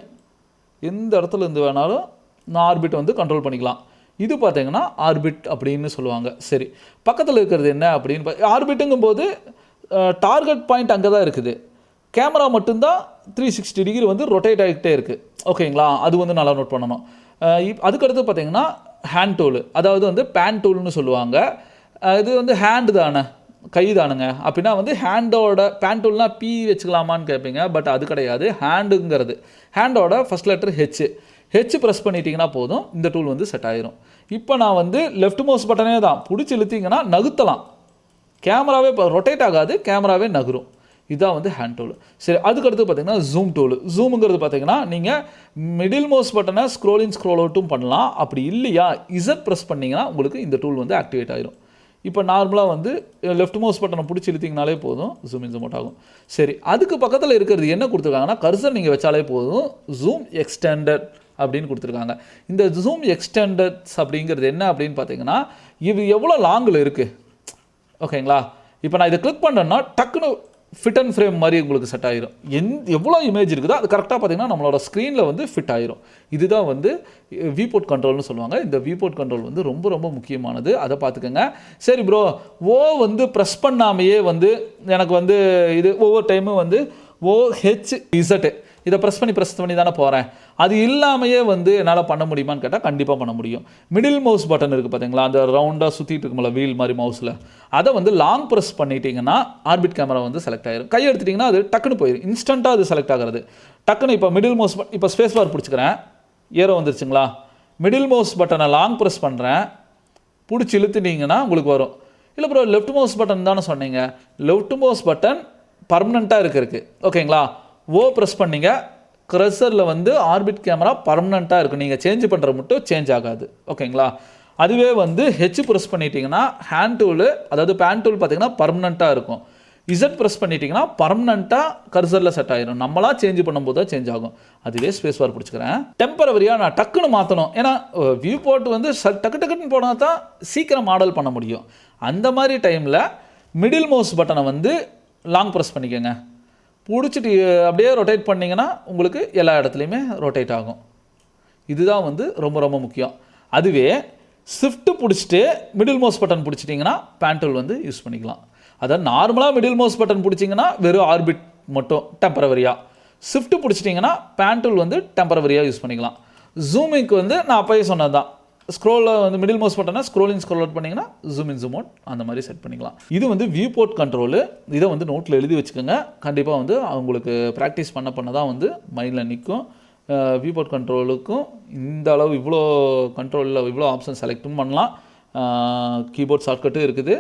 எந்த இடத்துல இருந்து வேணாலும் நான் ஆர்பிட் வந்து கண்ட்ரோல் பண்ணிக்கலாம். இது பார்த்தீங்கன்னா ஆர்பிட் அப்படின்னு சொல்லுவாங்க. சரி, பக்கத்தில் இருக்கிறது என்ன அப்படின்னு ஆர்பிட்டுங்கும்போது டார்கெட் பாயிண்ட் அங்கே தான் இருக்குது. கேமரா மட்டும்தான் 360 டிகிரி வந்து ரொட்டேட் ஆகிக்கிட்டே இருக்குது. ஓகேங்களா, அது வந்து நல்லா நோட் பண்ணணும். அதுக்கடுத்து பார்த்தீங்கன்னா ஹேண்ட் டூலு, அதாவது வந்து பேன் டூல்னு சொல்லுவாங்க. இது வந்து ஹேண்டு தானே, கை தானுங்க. அப்படின்னா வந்து ஹேண்டோட பேன் டூல்னா பி வச்சுக்கலாமான்னு கேட்பீங்க. பட் அது கிடையாது. ஹேண்டுங்கிறது ஹேண்டோட ஃபஸ்ட் லெட்டர் ஹெச் ப்ரெஸ் பண்ணிட்டீங்கன்னா போதும், இந்த டூல் வந்து செட் ஆயிரும். இப்போ நான் வந்து லெஃப்ட் மவுஸ் பட்டனே தான் பிடிச்சி இழுத்தீங்கன்னா நகுத்தலாம். கேமராவே இப்போ ரொட்டேட் ஆகாது, கேமராவே நகரும். இதுதான் வந்து ஹேண்ட் டூல். சரி, அதுக்கடுத்து பார்த்தீங்கன்னா ஜூம் டூல். ஜூமுங்கிறது பார்த்தீங்கன்னா நீங்கள் மிடில் மவுஸ் பட்டனை ஸ்க்ரோலின் ஸ்க்ரோல் அவுட்டும் பண்ணலாம். அப்படி இல்லையா இசட் ப்ரெஸ் பண்ணிங்கன்னா உங்களுக்கு இந்த டூல் வந்து ஆக்டிவேட் ஆயிரும். இப்போ நார்மலாக வந்து லெஃப்ட் மவுஸ் பட்டனை பிடிச்சி இழுத்திங்கனாலே போதும், ஜூம் இன் ஜூம் அவுட் ஆகும். சரி, அதுக்கு பக்கத்தில் இருக்கிறது என்ன கொடுத்துருக்காங்கன்னா, கர்சர் நீங்கள் வச்சாலே போதும், ஜூம் எக்ஸ்டெண்டட் அப்படின்னு கொடுத்துருக்காங்க. இந்த ஜூம் எக்ஸ்டெண்டட்ஸ் அப்படிங்கிறது என்ன அப்படின்னு பார்த்தீங்கன்னா, இது எவ்வளோ லாங்கில் இருக்குது. ஓகேங்களா, இப்போ நான் இதை கிளிக் பண்ணுறேன்னா டக்குன்னு ஃபிட் அண்ட் ஃப்ரேம் மாதிரி உங்களுக்கு செட் ஆகிரும். எவ்வளோ இமேஜ் இருக்குதோ அது கரெக்டாக பார்த்தீங்கன்னா நம்மளோட ஸ்க்ரீனில் வந்து ஃபிட் ஆகிரும். இதுதான் வந்து விபோர்ட் கண்ட்ரோல்னு சொல்லுவாங்க. இந்த விபோர்ட் கண்ட்ரோல் வந்து ரொம்ப ரொம்ப முக்கியமானது, அதை பார்த்துக்கோங்க. சரி ப்ரோ, வந்து ப்ரெஸ் பண்ணாமையே வந்து எனக்கு வந்து இது ஒவ்வொரு டைமும் வந்து OHZ இதை ப்ரெஸ் பண்ணி தானே போகிறேன், அது இல்லாமையே வந்து என்னால் பண்ண முடியுமான்னு கேட்டால் கண்டிப்பாக பண்ண முடியும். மிடில் மவுஸ் பட்டன் இருக்குது பார்த்தீங்களா, அந்த ரவுண்டாக சுற்றிட்டு இருக்கும்போல வீல் மாதிரி மவுஸில், அதை வந்து லாங் ப்ரெஸ் பண்ணிட்டீங்கன்னா ஆர்பிட் கேமரா வந்து செலக்ட் ஆயிரும். கை எடுத்துட்டிங்கன்னா அது டக்குன்னு போயிடும், இன்ஸ்டண்ட்டாக அது செலக்ட் ஆகிறது. டக்குன்னு இப்போ மிடில் மவுஸ் இப்போ ஸ்பேஸ் பார் பிடிச்சிக்கிறேன், ஏரோ வந்துருச்சுங்களா, மிடில் மவுஸ் பட்டனை லாங் ப்ரெஸ் பண்ணுறேன், பிடிச்சி இழுத்துட்டிங்கன்னா உங்களுக்கு வரும். இல்லை ப்ரோ லெஃப்ட் மவுஸ் பட்டன் தானே சொன்னீங்க, லெஃப்ட் மவுஸ் பட்டன் பர்மனெண்ட்டாக இருக்குது. ஓகேங்களா, ப்ரெஸ் பண்ணிங்க, க்ரஷரில் வந்து ஆர்பிட் கேமரா பர்மனெண்ட்டாக இருக்கும், நீங்கள் சேஞ்ச் பண்ணுற மட்டும் சேஞ்ச் ஆகாது. ஓகேங்களா, அதுவே வந்து ஹெச் ப்ரெஸ் பண்ணிட்டீங்கன்னா ஹேண்ட் டூலு, அதாவது பேன் டூல் பார்த்தீங்கன்னா பர்மனெண்ட்டாக இருக்கும். இசட் ப்ரெஸ் பண்ணிட்டீங்கன்னா பர்மனெண்ட்டாக கர்சரில் செட் ஆகிடும், நம்மளாக சேஞ்ச் பண்ணும்போது தான் சேஞ்ச் ஆகும். அதுவே ஸ்பேஸ் பார் பிடிச்சிக்கிறேன். டெம்பரவரியாக நான் டக்குன்னு மாற்றணும், ஏன்னா வியூ போர்ட் வந்து டக்குன்னு போனால் தான் சீக்கிரம் மாடல் பண்ண முடியும். அந்த மாதிரி டைமில் மிடில் மவுஸ் பட்டனை வந்து லாங் ப்ரெஸ் பண்ணிக்கோங்க, பிடிச்சிட்டு அப்படியே ரொட்டேட் பண்ணிங்கன்னா உங்களுக்கு எல்லா இடத்துலையுமே ரொட்டேட் ஆகும். இதுதான் வந்து ரொம்ப ரொம்ப முக்கியம். அதுவே ஷிஃப்ட்டு பிடிச்சிட்டு மிடில் மவுஸ் பட்டன் பிடிச்சிட்டிங்கன்னா பேன் டூல் வந்து யூஸ் பண்ணிக்கலாம். அதாவது நார்மலாக மிடில் மவுஸ் பட்டன் பிடிச்சிங்கன்னா வெறும் ஆர்பிட் மட்டும் டெம்பரவரியாக, ஷிஃப்ட்டு பிடிச்சிட்டிங்கன்னா பேன் டூல் வந்து டெம்பரவரியாக யூஸ் பண்ணிக்கலாம். ஜூமிங்க்கு வந்து நான் அப்போயே சொன்னது தான், ஸ்க்ரோலில் வந்து மிடில் மவுஸ் பட்டனை ஸ்க்ரோலிங் ஸ்க்ரோல் அவுட் பண்ணிங்கன்னா ஜூம் இன் ஜூம் அவுட் அந்த மாதிரி செட் பண்ணிக்கலாம். இது வந்து வியூ போர்ட் கண்ட்ரோலு. இதை வந்து நோட்டில் எழுதி வச்சுக்கோங்க. கண்டிப்பாக வந்து அவங்களுக்கு ப்ராக்டிஸ் பண்ண தான் வந்து மைண்டில் நிற்கும். வியூ போர்ட் கண்ட்ரோலுக்கும் இந்த அளவு இவ்வளோ கண்ட்ரோலில் இவ்வளோ ஆப்ஷன் செலக்டும் பண்ணலாம். கீபோர்ட் ஷார்ட்கட்டும் இருக்குது,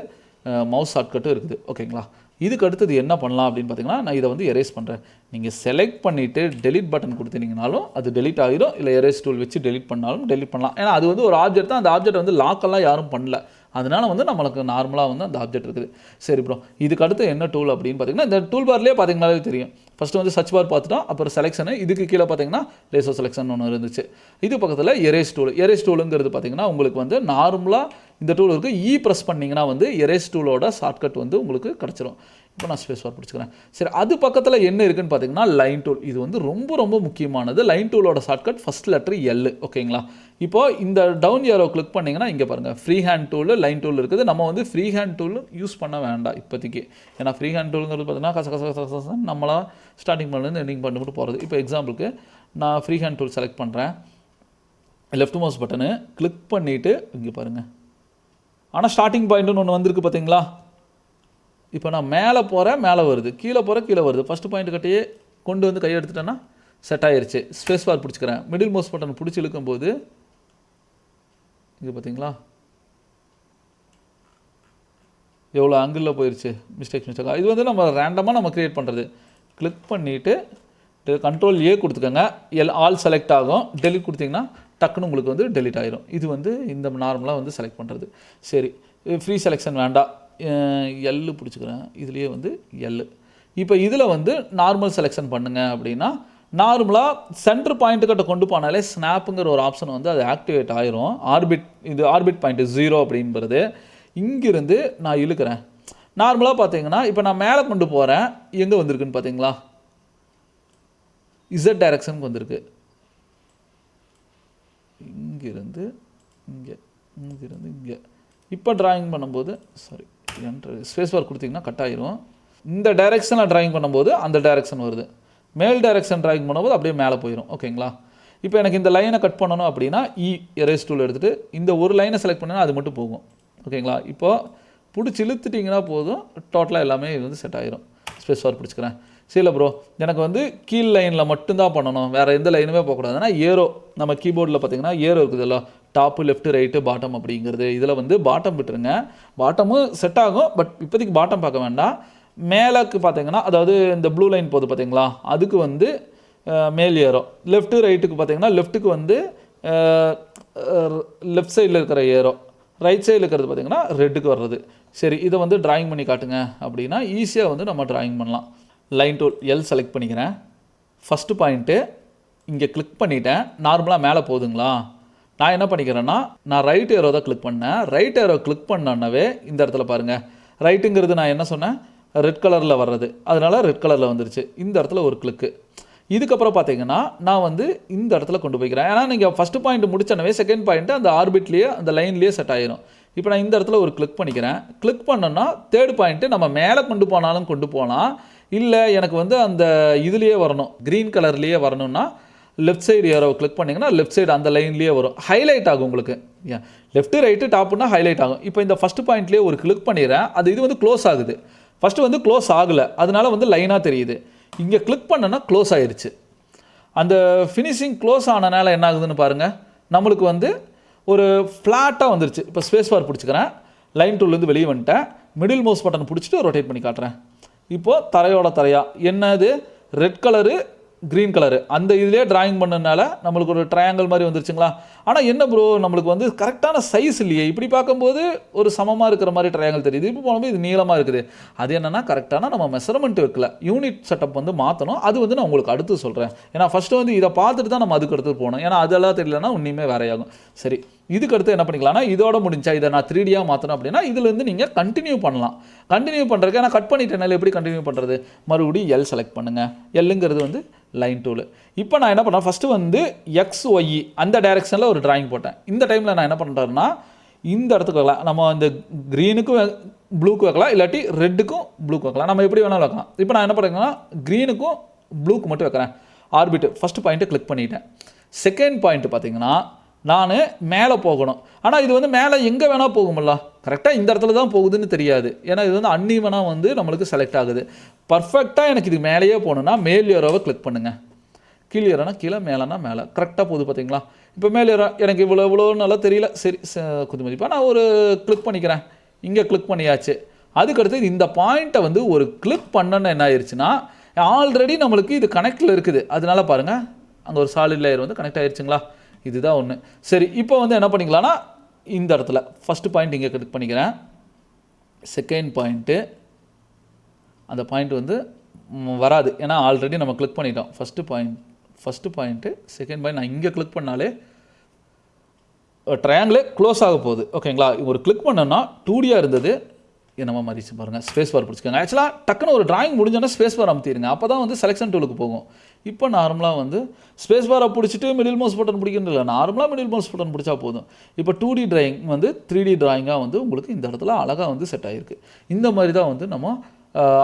மவுஸ் ஷார்ட்கட்டும் இருக்குது. ஓகேங்களா, இதுக்கு அடுத்தது என்ன பண்ணலாம் அப்படின்னு பார்த்தீங்கன்னா, நான் இதை வந்து எரேஸ் பண்ணுறேன். நீங்கள் செலக்ட் பண்ணிவிட்டு டெலிட் பட்டன் கொடுத்தீங்கனாலும் அது டெலிட் ஆகிடும், இல்லை எரேஸ் டூல் வச்சு டெலிட் பண்ணாலும் டெலிட் பண்ணலாம். ஏன்னா அது வந்து ஒரு ஆப்ஜெக்ட் தான், அந்த ஆப்ஜெக்ட் வந்து லாக்கெல்லாம் யாரும் பண்ணல, அதனால் வந்து நம்மளுக்கு நார்மலாக வந்து அந்த ஆப்ஜெக்ட் இருக்குது. சரி ப்ரோ, இதுக்கு அடுத்து என்ன டூல் அப்படின்னு பார்த்தீங்கன்னா, இந்த டூல் பார்லேயே பார்த்தீங்கன்னாலே தெரியும். ஃபஸ்ட்டு வந்து சர்ச் பார் பார்த்துட்டோம், அப்புறம் செலெக்ஷனு, இதுக்கு கீழே பார்த்தீங்கன்னா லேசோ செலெக்ஷன் ஒன்று இருந்துச்சு. இது பக்கத்தில் எரேஸ் டூலுங்கிறது பார்த்தீங்கன்னா உங்களுக்கு வந்து நார்மலாக இந்த டூல் இருக்குது. ப்ரெஸ் பண்ணிங்கன்னா வந்து எரேஸ் டூலோட ஷார்ட்கட் வந்து உங்களுக்கு கிடச்சிரும். இப்போ நான் ஸ்பேஸ் பார் பிடிச்சிக்கிறேன். சரி, அது பக்கத்தில் என்ன இருக்குன்னு பார்த்தீங்கன்னா லைன் டூல். இது வந்து ரொம்ப ரொம்ப முக்கியமானது. லைன் டூலோட ஷார்ட்கட் ஃபஸ்ட் லெட்டர் எல். ஓகேங்களா, இப்போ இந்த டவுன் ஏரோ கிளிக் பண்ணிங்கன்னா இங்கே பாருங்கள் free hand tool, line tool இருக்குது. நம்ம வந்து ஃப்ரீ ஹேண்ட் டூல் யூஸ் பண்ண வேண்டாம் இப்போதைக்கு, ஏன்னா ஃப்ரீ ஹேண்ட் டூலுங்கிறது பார்த்தீங்கன்னா கச நம்மளா ஸ்டார்டிங் பண்ணலேருந்து எண்டிங் பண்ணிட்டு போகிறது. இப்போ எக்ஸாம்பிளுக்கு நான் ஃப்ரீ ஹேண்ட் டூல் செலக்ட் பண்ணுறேன், லெஃப்ட் மவுஸ் பட்டனு கிளிக் பண்ணிவிட்டு இங்கே பாருங்கள், ஆனால் ஸ்டார்டிங் பாயிண்ட்டுன்னு ஒன்று வந்திருக்கு பார்த்தீங்களா. இப்போ நான் மேலே போகிறேன், மேலே வருது, கீழே போகிறேன், கீழே வருது. ஃபஸ்ட்டு பாயிண்ட் கட்டையே கொண்டு வந்து கையை எடுத்துட்டேன்னா செட் ஆகிருச்சு. ஸ்பேஸ் பார் பிடிச்சிக்கிறேன், மிடில் மவுஸ் பட்டன் பிடிச்சி இழுக்கும்போது இது பார்த்தீங்களா எவ்வளோ ஆங்கிளில் போயிடுச்சு. மிஸ்டேக். இது வந்து நம்ம ரேண்டமாக நம்ம க்ரியேட் பண்ணுறது. கிளிக் பண்ணிவிட்டு கண்ட்ரோல் கொடுத்துக்கோங்க, ஆல் செலக்ட் ஆகும். டெலிட் கொடுத்தீங்கன்னா டக்குன்னு உங்களுக்கு வந்து டெலிட் ஆயிரும். இது வந்து இந்த நார்மலாக வந்து செலக்ட் பண்ணுறது. சரி, ஃப்ரீ செலெக்ஷன் வேண்டாம், எல்லு பிடிச்சிக்கிறேன், இதுலேயே வந்து எல்லு. இப்போ இதில் வந்து நார்மல் செலெக்ஷன் பண்ணுங்கள் அப்படின்னா நார்மலாக சென்டர் பாயிண்ட்டு கிட்ட கொண்டு போனாலே ஸ்னாப்புங்கிற ஒரு ஆப்ஷன் வந்து அது ஆக்டிவேட் ஆயிரும். ஆர்பிட் பாயிண்ட் 0 அப்படிங்கிறது இங்கிருந்து நான் இழுக்கிறேன். நார்மலாக பார்த்தீங்கன்னா இப்போ நான் மேலே கொண்டு போகிறேன், எங்கே வந்திருக்குன்னு பார்த்தீங்களா இசட் டைரக்ஷனுக்கு வந்திருக்கு. இங்கிருந்து இங்கே இங்கிருந்து இங்கே. இப்போ டிராயிங் பண்ணும்போது சாரி ஸ்பேஸ் பார் கொடுத்தீங்கன்னா கட் ஆயிரும். இந்த டைரெக்ஷனில் டிராயிங் பண்ணும்போது அந்த டைரெக்ஷன் வருது. மேல் டைரெக்ஷன் டிராயிங் பண்ணும்போது அப்படியே மேலே போயிடும். ஓகேங்களா? இப்போ எனக்கு இந்த லைனை கட் பண்ணணும் அப்படின்னா எரேஸ் டூல் எடுத்துகிட்டு இந்த ஒரு லைனை செலக்ட் பண்ணால் அது மட்டும் போகும். ஓகேங்களா? இப்போது பிடிச்சி இழுத்துட்டிங்கன்னா போதும், டோட்டலாக எல்லாமே வந்து செட் ஆயிரும். ஸ்பேஸ் பார் பிடிச்சிக்கிறேன். சரி ப்ரோ, எனக்கு வந்து கீழ் லைனில் மட்டும்தான் பண்ணணும், வேறு எந்த லைனுமே போகக்கூடாதுன்னா ஏரோ நம்ம கீபோர்டில் பார்த்தீங்கன்னா ஏரோ இருக்குதுல்ல, டாப்பு லெஃப்ட் ரைட்டு பாட்டம் அப்படிங்கிறது. இதில் வந்து பாட்டம் விட்டுருங்க. பாட்டமும் செட் ஆகும், பட் இப்போதைக்கு பாட்டம் பார்க்க வேண்டாம். மேலேக்கு பார்த்தீங்கன்னா அதாவது இந்த ப்ளூ லைன் போகுது பார்த்தீங்களா, அதுக்கு வந்து மேல் ஏரோ. லெஃப்ட்டு ரைட்டுக்கு பார்த்தீங்கன்னா லெஃப்ட்டுக்கு வந்து லெஃப்ட் சைடில் இருக்கிற ஏரோ, ரைட் சைடில் இருக்கிறது பார்த்தீங்கன்னா ரெட்டுக்கு வர்றது. சரி, இதை வந்து டிராயிங் பண்ணி காட்டுங்க அப்படின்னா ஈஸியாக வந்து நம்ம டிராயிங் பண்ணலாம். லைன் டூல் எல் செலக்ட் பண்ணிக்கிறேன். ஃபஸ்ட்டு பாயிண்ட்டு இங்கே கிளிக் பண்ணிவிட்டேன். நார்மலாக மேலே போகுதுங்களா? நான் என்ன பண்ணிக்கிறேன்னா நான் ரைட் ஏரோ தான் கிளிக் பண்ணேன். ரைட் ஏரோ கிளிக் பண்ணோன்னவே இந்த இடத்துல பாருங்கள், ரைட்டுங்கிறது நான் என்ன சொன்னேன், ரெட் கலரில் வர்றது, அதனால் ரெட் கலரில் வந்துருச்சு. இந்த இடத்துல ஒரு கிளிக்கு. இதுக்கப்புறம் பார்த்தீங்கன்னா நான் வந்து இந்த இடத்துல கொண்டு போய்க்கிறேன். ஏன்னா நீங்கள் ஃபஸ்ட்டு பாயிண்ட் முடிச்சனவே செகண்ட் பாயிண்ட்டு அந்த ஆர்பிட்லேயே அந்த லைன்லேயே செட் ஆயிரும். இப்போ நான் இந்த இடத்துல ஒரு கிளிக் பண்ணிக்கிறேன். கிளிக் பண்ணோன்னா தேர்ட் பாயிண்ட்டு நம்ம மேலே கொண்டு போனாலும் கொண்டு போகலாம். இல்லை எனக்கு வந்து அந்த இதுலேயே வரணும், க்ரீன் கலர்லேயே வரணும்னா லெஃப்ட் சைடு ஏரோவை கிளிக் பண்ணிங்கன்னா லெஃப்ட் சைடு அந்த லைன்லேயே வரும். ஹைலைட் ஆகும் உங்களுக்கு. லெஃப்ட்டு ரைட்டு டாப்புன்னா ஹைலைட் ஆகும். இப்போ இந்த ஃபஸ்ட்டு பாயிண்ட்லேயே ஒரு கிளிக் பண்ணிடுறேன். அது இது வந்து க்ளோஸ் ஆகுது. ஃபஸ்ட்டு வந்து க்ளோஸ் ஆகலை, அதனால வந்து லைனாக தெரியுது. இங்கே கிளிக் பண்ணனா க்ளோஸ் ஆயிடுச்சு. அந்த ஃபினிஷிங் க்ளோஸ் ஆனனால என்ன ஆகுதுன்னு பாருங்கள், நம்மளுக்கு வந்து ஒரு ஃப்ளாட்டாக வந்துருச்சு. இப்போ ஸ்பேஸ் பார் பிடிச்சிக்கிறேன், லைன் டூல்லேருந்து வெளியே வந்துட்டேன், மிடில் மவுஸ் பட்டன் பிடிச்சிட்டு ரொட்டேட் பண்ணி காட்டுறேன். இப்போது தரையோட தரையாக என்னது ரெட் கலரு க்ரீன் கலரு அந்த இதிலே டிராயிங் பண்ணனால நம்மளுக்கு ஒரு ட்ரையாங்கிள் மாதிரி வந்துருச்சுங்களா? ஆனால் என்ன ப்ரோ, நம்மளுக்கு வந்து கரெக்டான சைஸ் இல்லையே. இப்படி பார்க்கும்போது ஒரு சமமாக இருக்கிற மாதிரி ட்ரையாங்கிள் தெரியுது, இப்போ போகும்போது இது நீளமாக இருக்குது. அது என்னென்னா கரெக்டான நம்ம மெஷர்மெண்ட் வைக்கல, யூனிட் செட்டப் வந்து மாற்றணும். அது வந்து நான் உங்களுக்கு அடுத்து சொல்கிறேன். ஏன்னா ஃபஸ்ட்டு வந்து இதை பார்த்துட்டு தான் நம்ம அதுக்கு அடுத்து போகணும். ஏன்னா அதெல்லாம் தெரியலன்னா உன்னிமே வேறையாகும். சரி, இதுக்கு அடுத்து என்ன பண்ணிக்கலாம்னா இதோட முடிஞ்சா இதை நான் 3Dயாக மாற்றணும் அப்படின்னா இதுலேருந்து நீங்கள் கண்டினியூ பண்ணலாம். கண்டினியூ பண்ணுறதுக்கு நான் கட் பண்ணிட்டேனால எப்படி கண்டினியூ பண்ணுறது, மறுபடியும் எல் செலக்ட் பண்ணுங்கள். எல்லுங்கிறது வந்து லைன் டூலு. இப்போ நான் என்ன பண்ணேன், ஃபஸ்ட்டு வந்து XY அந்த டைரெக்ஷனில் ஒரு டிராயிங் போட்டேன். இந்த டைமில் நான் என்ன பண்ணுறேன்னா இந்த இடத்துக்கு வைக்கலாம். நம்ம இந்த க்ரீனுக்கும் ப்ளூக்கு வைக்கலாம், இல்லாட்டி ரெட்டுக்கும் ப்ளூக்கு வைக்கலாம், நம்ம எப்படி வேணாலும் வைக்கலாம். இப்போ நான் என்ன பண்ணுறேன்னா க்ரீனுக்கும் ப்ளூக்கு மட்டும் வைக்கிறேன். ஆர்பிட்டு ஃபஸ்ட்டு பாயிண்ட்டு கிளிக் பண்ணிட்டேன். செகண்ட் பாயிண்ட்டு பார்த்தீங்கன்னா நான் மேலே போகணும். ஆனால் இது வந்து மேலே எங்கே வேணால் போகுமில்ல, கரெக்டாக இந்த இடத்துல தான் போகுதுன்னு தெரியாது. ஏன்னா இது வந்து அன்ஈவனாக வந்து நம்மளுக்கு செலக்ட் ஆகுது. பர்ஃபெக்டாக எனக்கு இது மேலேயே போகணுன்னா மேல் ஏரோவை கிளிக் பண்ணுங்கள். கீழ் ஏரோனா கீழே, மேலேனா மேலே, கரெக்டாக போகுது பார்த்தீங்களா? இப்போ மேல் ஏரோ எனக்கு இவ்வளோ நல்லா தெரியல, சரி கொஞ்சம் மதிப்பாக நான் ஒரு கிளிக் பண்ணிக்கிறேன். இங்கே கிளிக் பண்ணியாச்சு. அதுக்கடுத்து இந்த பாயிண்ட்டை வந்து ஒரு கிளிக் பண்ணணுன்னு என்ன ஆயிடுச்சுன்னா ஆல்ரெடி நம்மளுக்கு இது கனெக்டில் இருக்குது. அதனால பாருங்கள் அங்கே ஒரு சாலிட் லேயர் வந்து கனெக்ட் ஆகிடுச்சுங்களா? இதுதான் ஒன்று. சரி, இப்போ வந்து என்ன பண்ணிக்கலாம்னா இந்த இடத்துல ஃபஸ்ட்டு பாயிண்ட் இங்கே கிளிக் பண்ணிக்கிறேன். செகண்ட் பாயிண்ட்டு அந்த பாயிண்ட் வந்து வராது, ஏன்னா ஆல்ரெடி நம்ம கிளிக் பண்ணிட்டோம். ஃபஸ்ட்டு பாயிண்ட்டு செகண்ட் பாயிண்ட் நான் இங்கே கிளிக் பண்ணாலே ட்ரையாங்கிளே க்ளோஸ் ஆக போகுது. ஓகேங்களா? ஒரு கிளிக் பண்ணோன்னா 2Dயாக இருந்தது என்னமா மதிச்சு பாருங்கள். ஸ்பேஸ் பார் பிடிச்சிக்கோங்க. ஆக்சுவலாக டக்குன்னு ஒரு டிராயிங் முடிஞ்சோன்னா ஸ்பேஸ் பார் அமுத்திடுங்க, அப்போ தான் வந்து செலெக்ஷன் டூலுக்கு போகும். இப்போ நார்மலாக வந்து ஸ்பேஸ் பாரை பிடிச்சிட்டு மிடில் மவுஸ் பட்டன் பிடிக்கிறது இல்லை, நார்மலாக மிடில் மவுஸ் பட்டன் பிடிச்சா போதும். இப்போ 2D டிராயிங் வந்து 3D டிராயிங்காக வந்து உங்களுக்கு இந்த இடத்துல அழகாக வந்து செட் ஆகிருக்கு. இந்த மாதிரி தான் வந்து நம்ம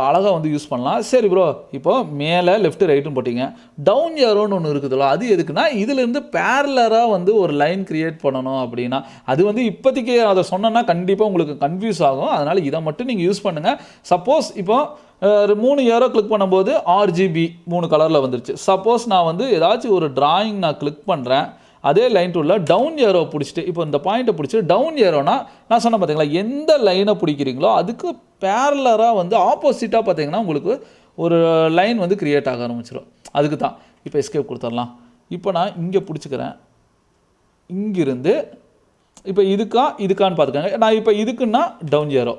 அழகாக வந்து யூஸ் பண்ணலாம். சரி ப்ரோ, இப்போ மேலே லெஃப்ட் ரைட்டும் போட்டிங்க, டவுன் ஏரோன்னு ஒன்று இருக்குதுல்ல, அது எதுக்குன்னா இதுலேருந்து பேரலராக வந்து ஒரு லைன் க்ரியேட் பண்ணணும் அப்படின்னா, அது வந்து இப்போதைக்கு அதை சொன்னோன்னா கண்டிப்பாக உங்களுக்கு கன்ஃபியூஸ் ஆகும். அதனால் இதை மட்டும் நீங்கள் யூஸ் பண்ணுங்கள். சப்போஸ் இப்போ 3 ஏரோ கிளிக் பண்ணும்போது RGB 3 கலரில் வந்துருச்சு. சப்போஸ் நான் வந்து ஏதாச்சும் ஒரு டிராயிங் நான் கிளிக் பண்ணுறேன், அதே லைன் டூலில் டவுன் ஏரோ பிடிச்சிட்டு இப்போ இந்த பாயிண்ட்டை பிடிச்சிட்டு டவுன் ஏரோனா நான் சொன்னேன் பார்த்தீங்களா, எந்த லைனை பிடிக்கிறீங்களோ அதுக்கு பேரலராக வந்து ஆப்போசிட்டாக பார்த்தீங்கன்னா உங்களுக்கு ஒரு லைன் வந்து க்ரியேட் ஆக ஆரம்பிச்சிடும். அதுக்கு தான் இப்போ எஸ்கேப் கொடுத்துடலாம். இப்போ நான் இங்கே பிடிச்சிக்கிறேன். இங்கிருந்து இப்போ இதுக்கான்னு பார்த்துக்கோங்க. நான் இப்போ இதுக்குன்னா டவுன் ஏரோ,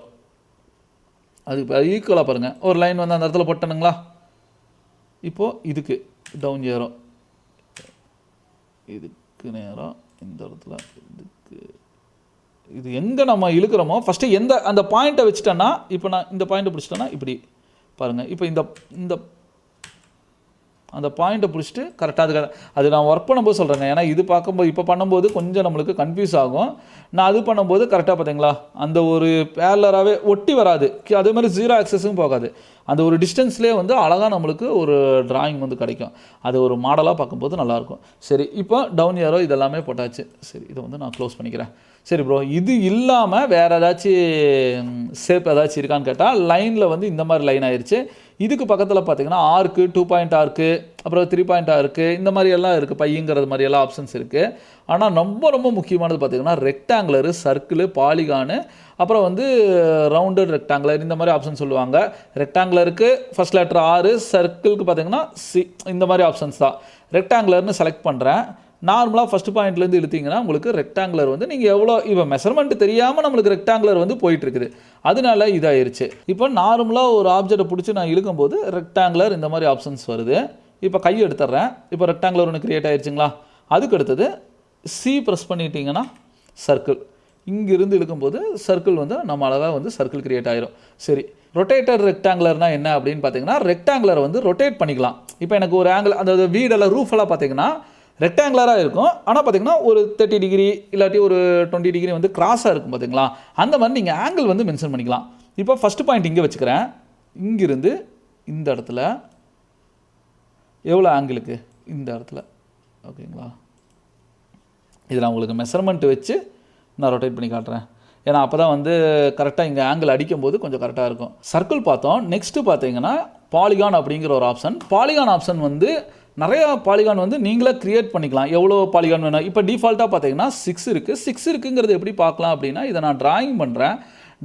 அது இப்போ ஈக்குவலாக பாருங்கள், ஒரு லைன் வந்து அந்த இடத்துல போட்டனுங்களா. இப்போது இதுக்கு டவுன் ஏரோ, இதுக்கு நேரம் இந்த இடத்துல, இதுக்கு இது எங்கே நம்ம இழுக்கிறோமோ ஃபஸ்ட்டு எந்த அந்த பாயிண்ட்டை வச்சுட்டேன்னா, இப்போ நான் இந்த பாயிண்ட்டை பிடிச்சிட்டேன்னா இப்படி பாருங்கள். இப்போ இந்த அந்த பாயிண்ட்டை பிடிச்சிட்டு கரெக்டாக அது நான் ஒர்க் பண்ணும்போது சொல்கிறேங்க. ஏன்னா இது பார்க்கும்போது இப்போ பண்ணும்போது கொஞ்சம் நம்மளுக்கு கன்ஃபியூஸ் ஆகும். நான் அது பண்ணும்போது கரெக்டாக பார்த்தீங்களா அந்த ஒரு பேரலராகவே ஒட்டி வராது, அதே மாதிரி 0 ஆக்சஸும் போகாது. அந்த ஒரு டிஸ்டன்ஸ்லேயே வந்து அழகாக நம்மளுக்கு ஒரு டிராயிங் வந்து கிடைக்கும். அது ஒரு மாடலாக பார்க்கும்போது நல்லாயிருக்கும். சரி, இப்போ டவுன் ஏரோ இதெல்லாமே போட்டாச்சு. சரி, இதை வந்து நான் க்ளோஸ் பண்ணிக்கிறேன். சரி ப்ரோ, இது இல்லாமல் வேறு ஏதாச்சும் ஷேப் ஏதாச்சும் இருக்கான்னு கேட்டால் லைனில் வந்து இந்த மாதிரி லைன் ஆயிடுச்சு. இதுக்கு பக்கத்தில் பார்த்தீங்கன்னா ஆர்க்கு, 2 பாயிண்ட் ஆர்க்கு, அப்புறம் 3 பாயிண்ட் ஆர்க்கு, இந்த மாதிரி எல்லாம் இருக்குது. பையங்கிறது மாதிரி எல்லாம் ஆப்ஷன்ஸ் இருக்குது. ஆனால் ரொம்ப முக்கியமானது பார்த்தீங்கன்னா ரெக்டாங்குலரு, சர்க்கிள், பாலிகானு, அப்புறம் வந்து ரவுண்டட் ரெக்டாங்குலர், இந்த மாதிரி ஆப்ஷன் சொல்லுவாங்க. ரெக்டாங்குலருக்கு ஃபர்ஸ்ட் லெட்டர் R, சர்க்கிளுக்கு பார்த்தீங்கன்னா C, இந்த மாதிரி ஆப்ஷன்ஸ் தான். ரெக்டாங்குலர்னு செலக்ட் பண்ணுறேன். நார்மலாக ஃபஸ்ட் பாயிண்ட்லேருந்து இழுத்தீங்கன்னா உங்களுக்கு ரெக்டாங்குலர் வந்து நீங்கள் எவ்வளோ இப்போ மெஷர்மெண்ட் தெரியாமல் நம்மளுக்கு ரெக்டாங்குலர் வந்து போயிட்டுருக்குது. அதனால இதாயிருச்சு. இப்போ நார்மலாக ஒரு ஆப்ஜெக்டை பிடிச்சி நான் இழுக்கும்போது ரெக்டாங்குலர் இந்த மாதிரி ஆப்ஷன்ஸ் வருது. இப்போ கை எடுத்துட்றேன். இப்போ ரெக்டாங்குலர் ஒன்று க்ரியேட் ஆயிடுச்சுங்களா. அதுக்கு அடுத்தது C ப்ரெஸ் பண்ணிட்டீங்கன்னா சர்க்கிள், இங்கிருந்து இழுக்கும்போது சர்க்கிள் வந்து நம்ம அழகாக வந்து சர்க்கிள் க்ரியேட் ஆயிரும். சரி, ரொட்டேட்டட் ரெக்டாங்குலர்னால் என்ன அப்படின்னு பார்த்தீங்கன்னா ரெக்டாங்குலரை வந்து ரொட்டேட் பண்ணிக்கலாம். இப்போ எனக்கு ஒரு ஆங்கிள், அந்த வீடெல்லாம் ரூஃபெல்லாம் பார்த்தீங்கன்னா ரெக்டாங்குலராக இருக்கும். ஆனால் பார்த்தீங்கன்னா ஒரு 30 டிகிரி இல்லாட்டி ஒரு 20 டிகிரி வந்து கிராஸாக இருக்கும் பார்த்தீங்களா. அந்த மாதிரி நீங்கள் ஆங்கிள் வந்து மென்ஷன் பண்ணிக்கலாம். இப்போ ஃபஸ்ட்டு பாயிண்ட் இங்கே வச்சுக்கிறேன். இங்கிருந்து இந்த இடத்துல எவ்வளோ ஆங்கிளுக்கு இந்த இடத்துல, ஓகேங்களா. இதில் உங்களுக்கு மெஷர்மெண்ட் வச்சு நான் ரொட்டேட் பண்ணி காட்டுறேன். ஏன்னா அப்போ தான் வந்து கரெக்டாக இங்கே ஆங்கிள் அடிக்கும்போது கொஞ்சம் கரெக்டாக இருக்கும். சர்க்கிள் பார்த்தோம். நெக்ஸ்ட்டு பார்த்தீங்கன்னா பாலிகான் அப்படிங்கிற ஒரு ஆப்ஷன். பாலிகான் ஆப்ஷன் வந்து நிறையா பாலிகான் வந்து நீங்களே க்ரியேட் பண்ணிக்கலாம். எவ்வளோ பாலிகான் வேணும். இப்போ டிஃபால்ட்டாக பார்த்தீங்கன்னா 6 இருக்குது. 6 இருக்குங்கிறது எப்படி பார்க்கலாம் அப்படின்னா, இதை நான் டிராயிங் பண்ணுறேன்.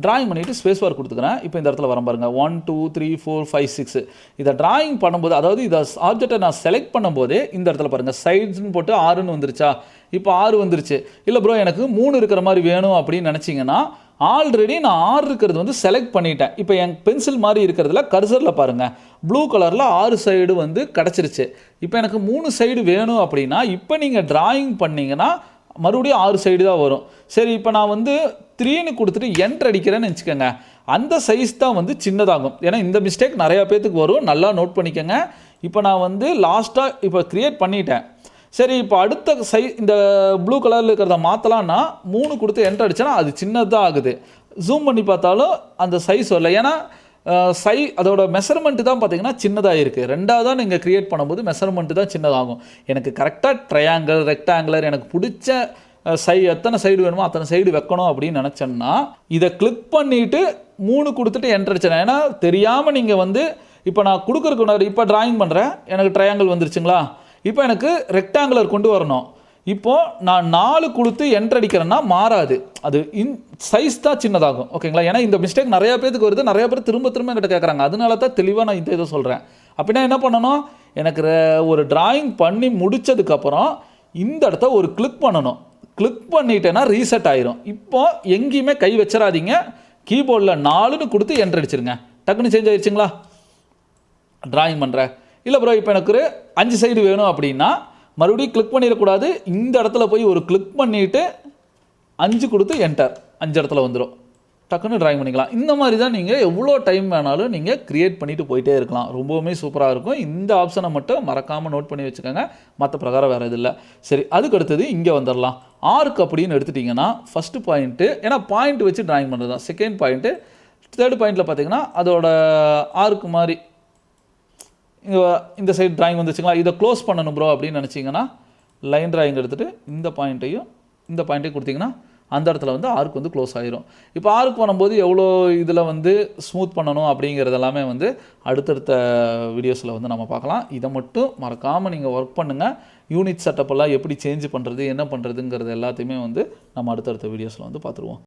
டிராயிங் பண்ணிவிட்டு ஸ்பேஸ் பார் கொடுத்துக்கிறேன். இப்போ இந்த இடத்துல வர பாருங்கள் 1 2 3 4 5 6. இதை டிராயிங் பண்ணும்போது, அதாவது இதை ஆப்ஜெக்டை நான் செலக்ட் பண்ணும்போதே இந்த இடத்துல பாருங்கள் சைட்ஸ்னு போட்டு 6ன்னு வந்துருச்சா. இப்போ 6 வந்துருச்சு. இல்லை ப்ரோ எனக்கு 3 இருக்கிற மாதிரி வேணும் அப்படின்னு நினச்சிங்கன்னா ஆல்ரெடி நான் 6 இருக்கிறது வந்து செலக்ட் பண்ணிட்டேன். இப்போ என் பென்சில் மாதிரி இருக்கிறதுல கர்சரில் பாருங்கள் ப்ளூ கலரில் 6 சைடு வந்து கிடச்சிருச்சு. இப்போ எனக்கு 3 சைடு வேணும் அப்படின்னா இப்போ நீங்கள் டிராயிங் பண்ணிங்கன்னா மறுபடியும் 6 சைடு தான் வரும். சரி, இப்போ நான் வந்து 3ன்னு கொடுத்துட்டு என்ட்ரு அடிக்கிறேன்னு வச்சுக்கோங்க. அந்த சைஸ் தான் வந்து சின்னதாகும். ஏன்னா இந்த மிஸ்டேக் நிறையா பேத்துக்கு வரும், நல்லா நோட் பண்ணிக்கோங்க. இப்போ நான் வந்து லாஸ்ட்டாக இப்போ க்ரியேட் பண்ணிட்டேன். சரி, இப்போ அடுத்த இந்த ப்ளூ கலரில் இருக்கிறத மாற்றலான்னா 3 கொடுத்து என்ட்ரு அடிச்சேன்னா அது சின்னதாக ஆகுது. ஜூம் பண்ணி பார்த்தாலும் அந்த சைஸ் வரல. ஏன்னா அதோட மெஷர்மெண்ட்டு தான் பார்த்தீங்கன்னா சின்னதாக இருக்குது. ரெண்டாவதாக நீங்கள் க்ரியேட் பண்ணும்போது மெஷர்மெண்ட்டு தான் சின்னதாகும். எனக்கு கரெக்டாக ட்ரையாங்கிள், ரெக்டாங்குலர் எனக்கு பிடிச்ச எத்தனை சைடு வேணுமோ அத்தனை சைடு வைக்கணும் அப்படின்னு நினச்சேன்னா இதை கிளிக் பண்ணிவிட்டு 3 கொடுத்துட்டு என்ட்ரு அடிச்சேன். ஏன்னா தெரியாமல் நீங்கள் வந்து இப்போ நான் கொடுக்குறதுக்கு இப்போ டிராயிங் பண்ணுறேன், எனக்கு ட்ரையாங்கிள் வந்துருச்சுங்களா. இப்போ எனக்கு ரெக்டாங்குலர் கொண்டு வரணும். இப்போது நான் 4 கொடுத்து என்ட்ரு அடிக்கிறேன்னா மாறாது, அது சைஸ் தான் சின்னதாகும். ஓகேங்களா. ஏன்னா இந்த மிஸ்டேக் நிறையா பேருக்கு வருது, நிறைய பேர் திரும்ப என்கிட்ட கேட்குறாங்க. அதனால தான் தெளிவாக நான் இந்த இதை சொல்கிறேன். அப்படின்னா என்ன பண்ணணும், எனக்கு ஒரு டிராயிங் பண்ணி முடித்ததுக்கப்புறம் இந்த இடத்த ஒரு கிளிக் பண்ணணும். கிளிக் பண்ணிட்டேன்னா ரீசெட் ஆயிரும். இப்போ எங்கேயுமே கை வச்சிடாதீங்க. கீபோர்டில் 4ன்னு கொடுத்து என்ட்ரு அடிச்சிருங்க. டக்குன்னு சேஞ்ச் ஆயிடுச்சுங்களா. டிராயிங் பண்ணுறேன். இல்லை ப்ரோ இப்போ எனக்கு ஒரு 5 சைடு வேணும் அப்படின்னா மறுபடியும் கிளிக் பண்ணிடக்கூடாது. இந்த இடத்துல போய் ஒரு கிளிக் பண்ணிவிட்டு 5 கொடுத்து என்டர், 5 இடத்துல வந்துடும். டக்குன்னு டிராயிங் பண்ணிக்கலாம். இந்த மாதிரி தான் நீங்கள் எவ்வளோ டைம் வேணாலும் நீங்கள் க்ரியேட் பண்ணிவிட்டு போயிட்டே இருக்கலாம். ரொம்பவுமே சூப்பராக இருக்கும். இந்த ஆப்ஷனை மட்டும் மறக்காமல் நோட் பண்ணி வச்சுக்கோங்க. மற்ற பிரகாரம் வேறு எது இல்லை. சரி, அதுக்கு அடுத்தது இங்கே வந்துடலாம். ஆர்க் அப்படின்னு எடுத்துட்டிங்கன்னா ஃபஸ்ட்டு பாயிண்ட்டு, ஏன்னா பாயிண்ட் வச்சு டிராயிங் பண்ணுறது தான். செகண்ட் பாயிண்ட்டு, தேர்ட் பாயிண்ட்டில் பார்த்தீங்கன்னா அதோட ஆர்க் மாதிரி இந்த சைடு டிராயிங் வந்துச்சுங்களா. இதை க்ளோஸ் பண்ணணும் ப்ரோ அப்படின்னு நினச்சிங்கன்னா லைன் டிராயிங் எடுத்துகிட்டு இந்த பாயிண்ட்டையும் கொடுத்தீங்கன்னா அந்த இடத்துல வந்து ஆர்க் வந்து க்ளோஸ் ஆகிரும். இப்போ ஆர்க் பண்ணும்போது எவ்வளோ இதில் வந்து ஸ்மூத் பண்ணணும் அப்படிங்கிறதெல்லாமே வந்து அடுத்தடுத்த வீடியோஸில் வந்து நம்ம பார்க்கலாம். இதை மட்டும் மறக்காமல் நீங்கள் ஒர்க் பண்ணுங்கள். யூனிட் செட்டப்பெல்லாம் எப்படி சேஞ்ச் பண்ணுறது, என்ன பண்ணுறதுங்கிறது எல்லாத்தையுமே வந்து நம்ம அடுத்தடுத்த வீடியோஸில் வந்து பார்த்துருவோம்.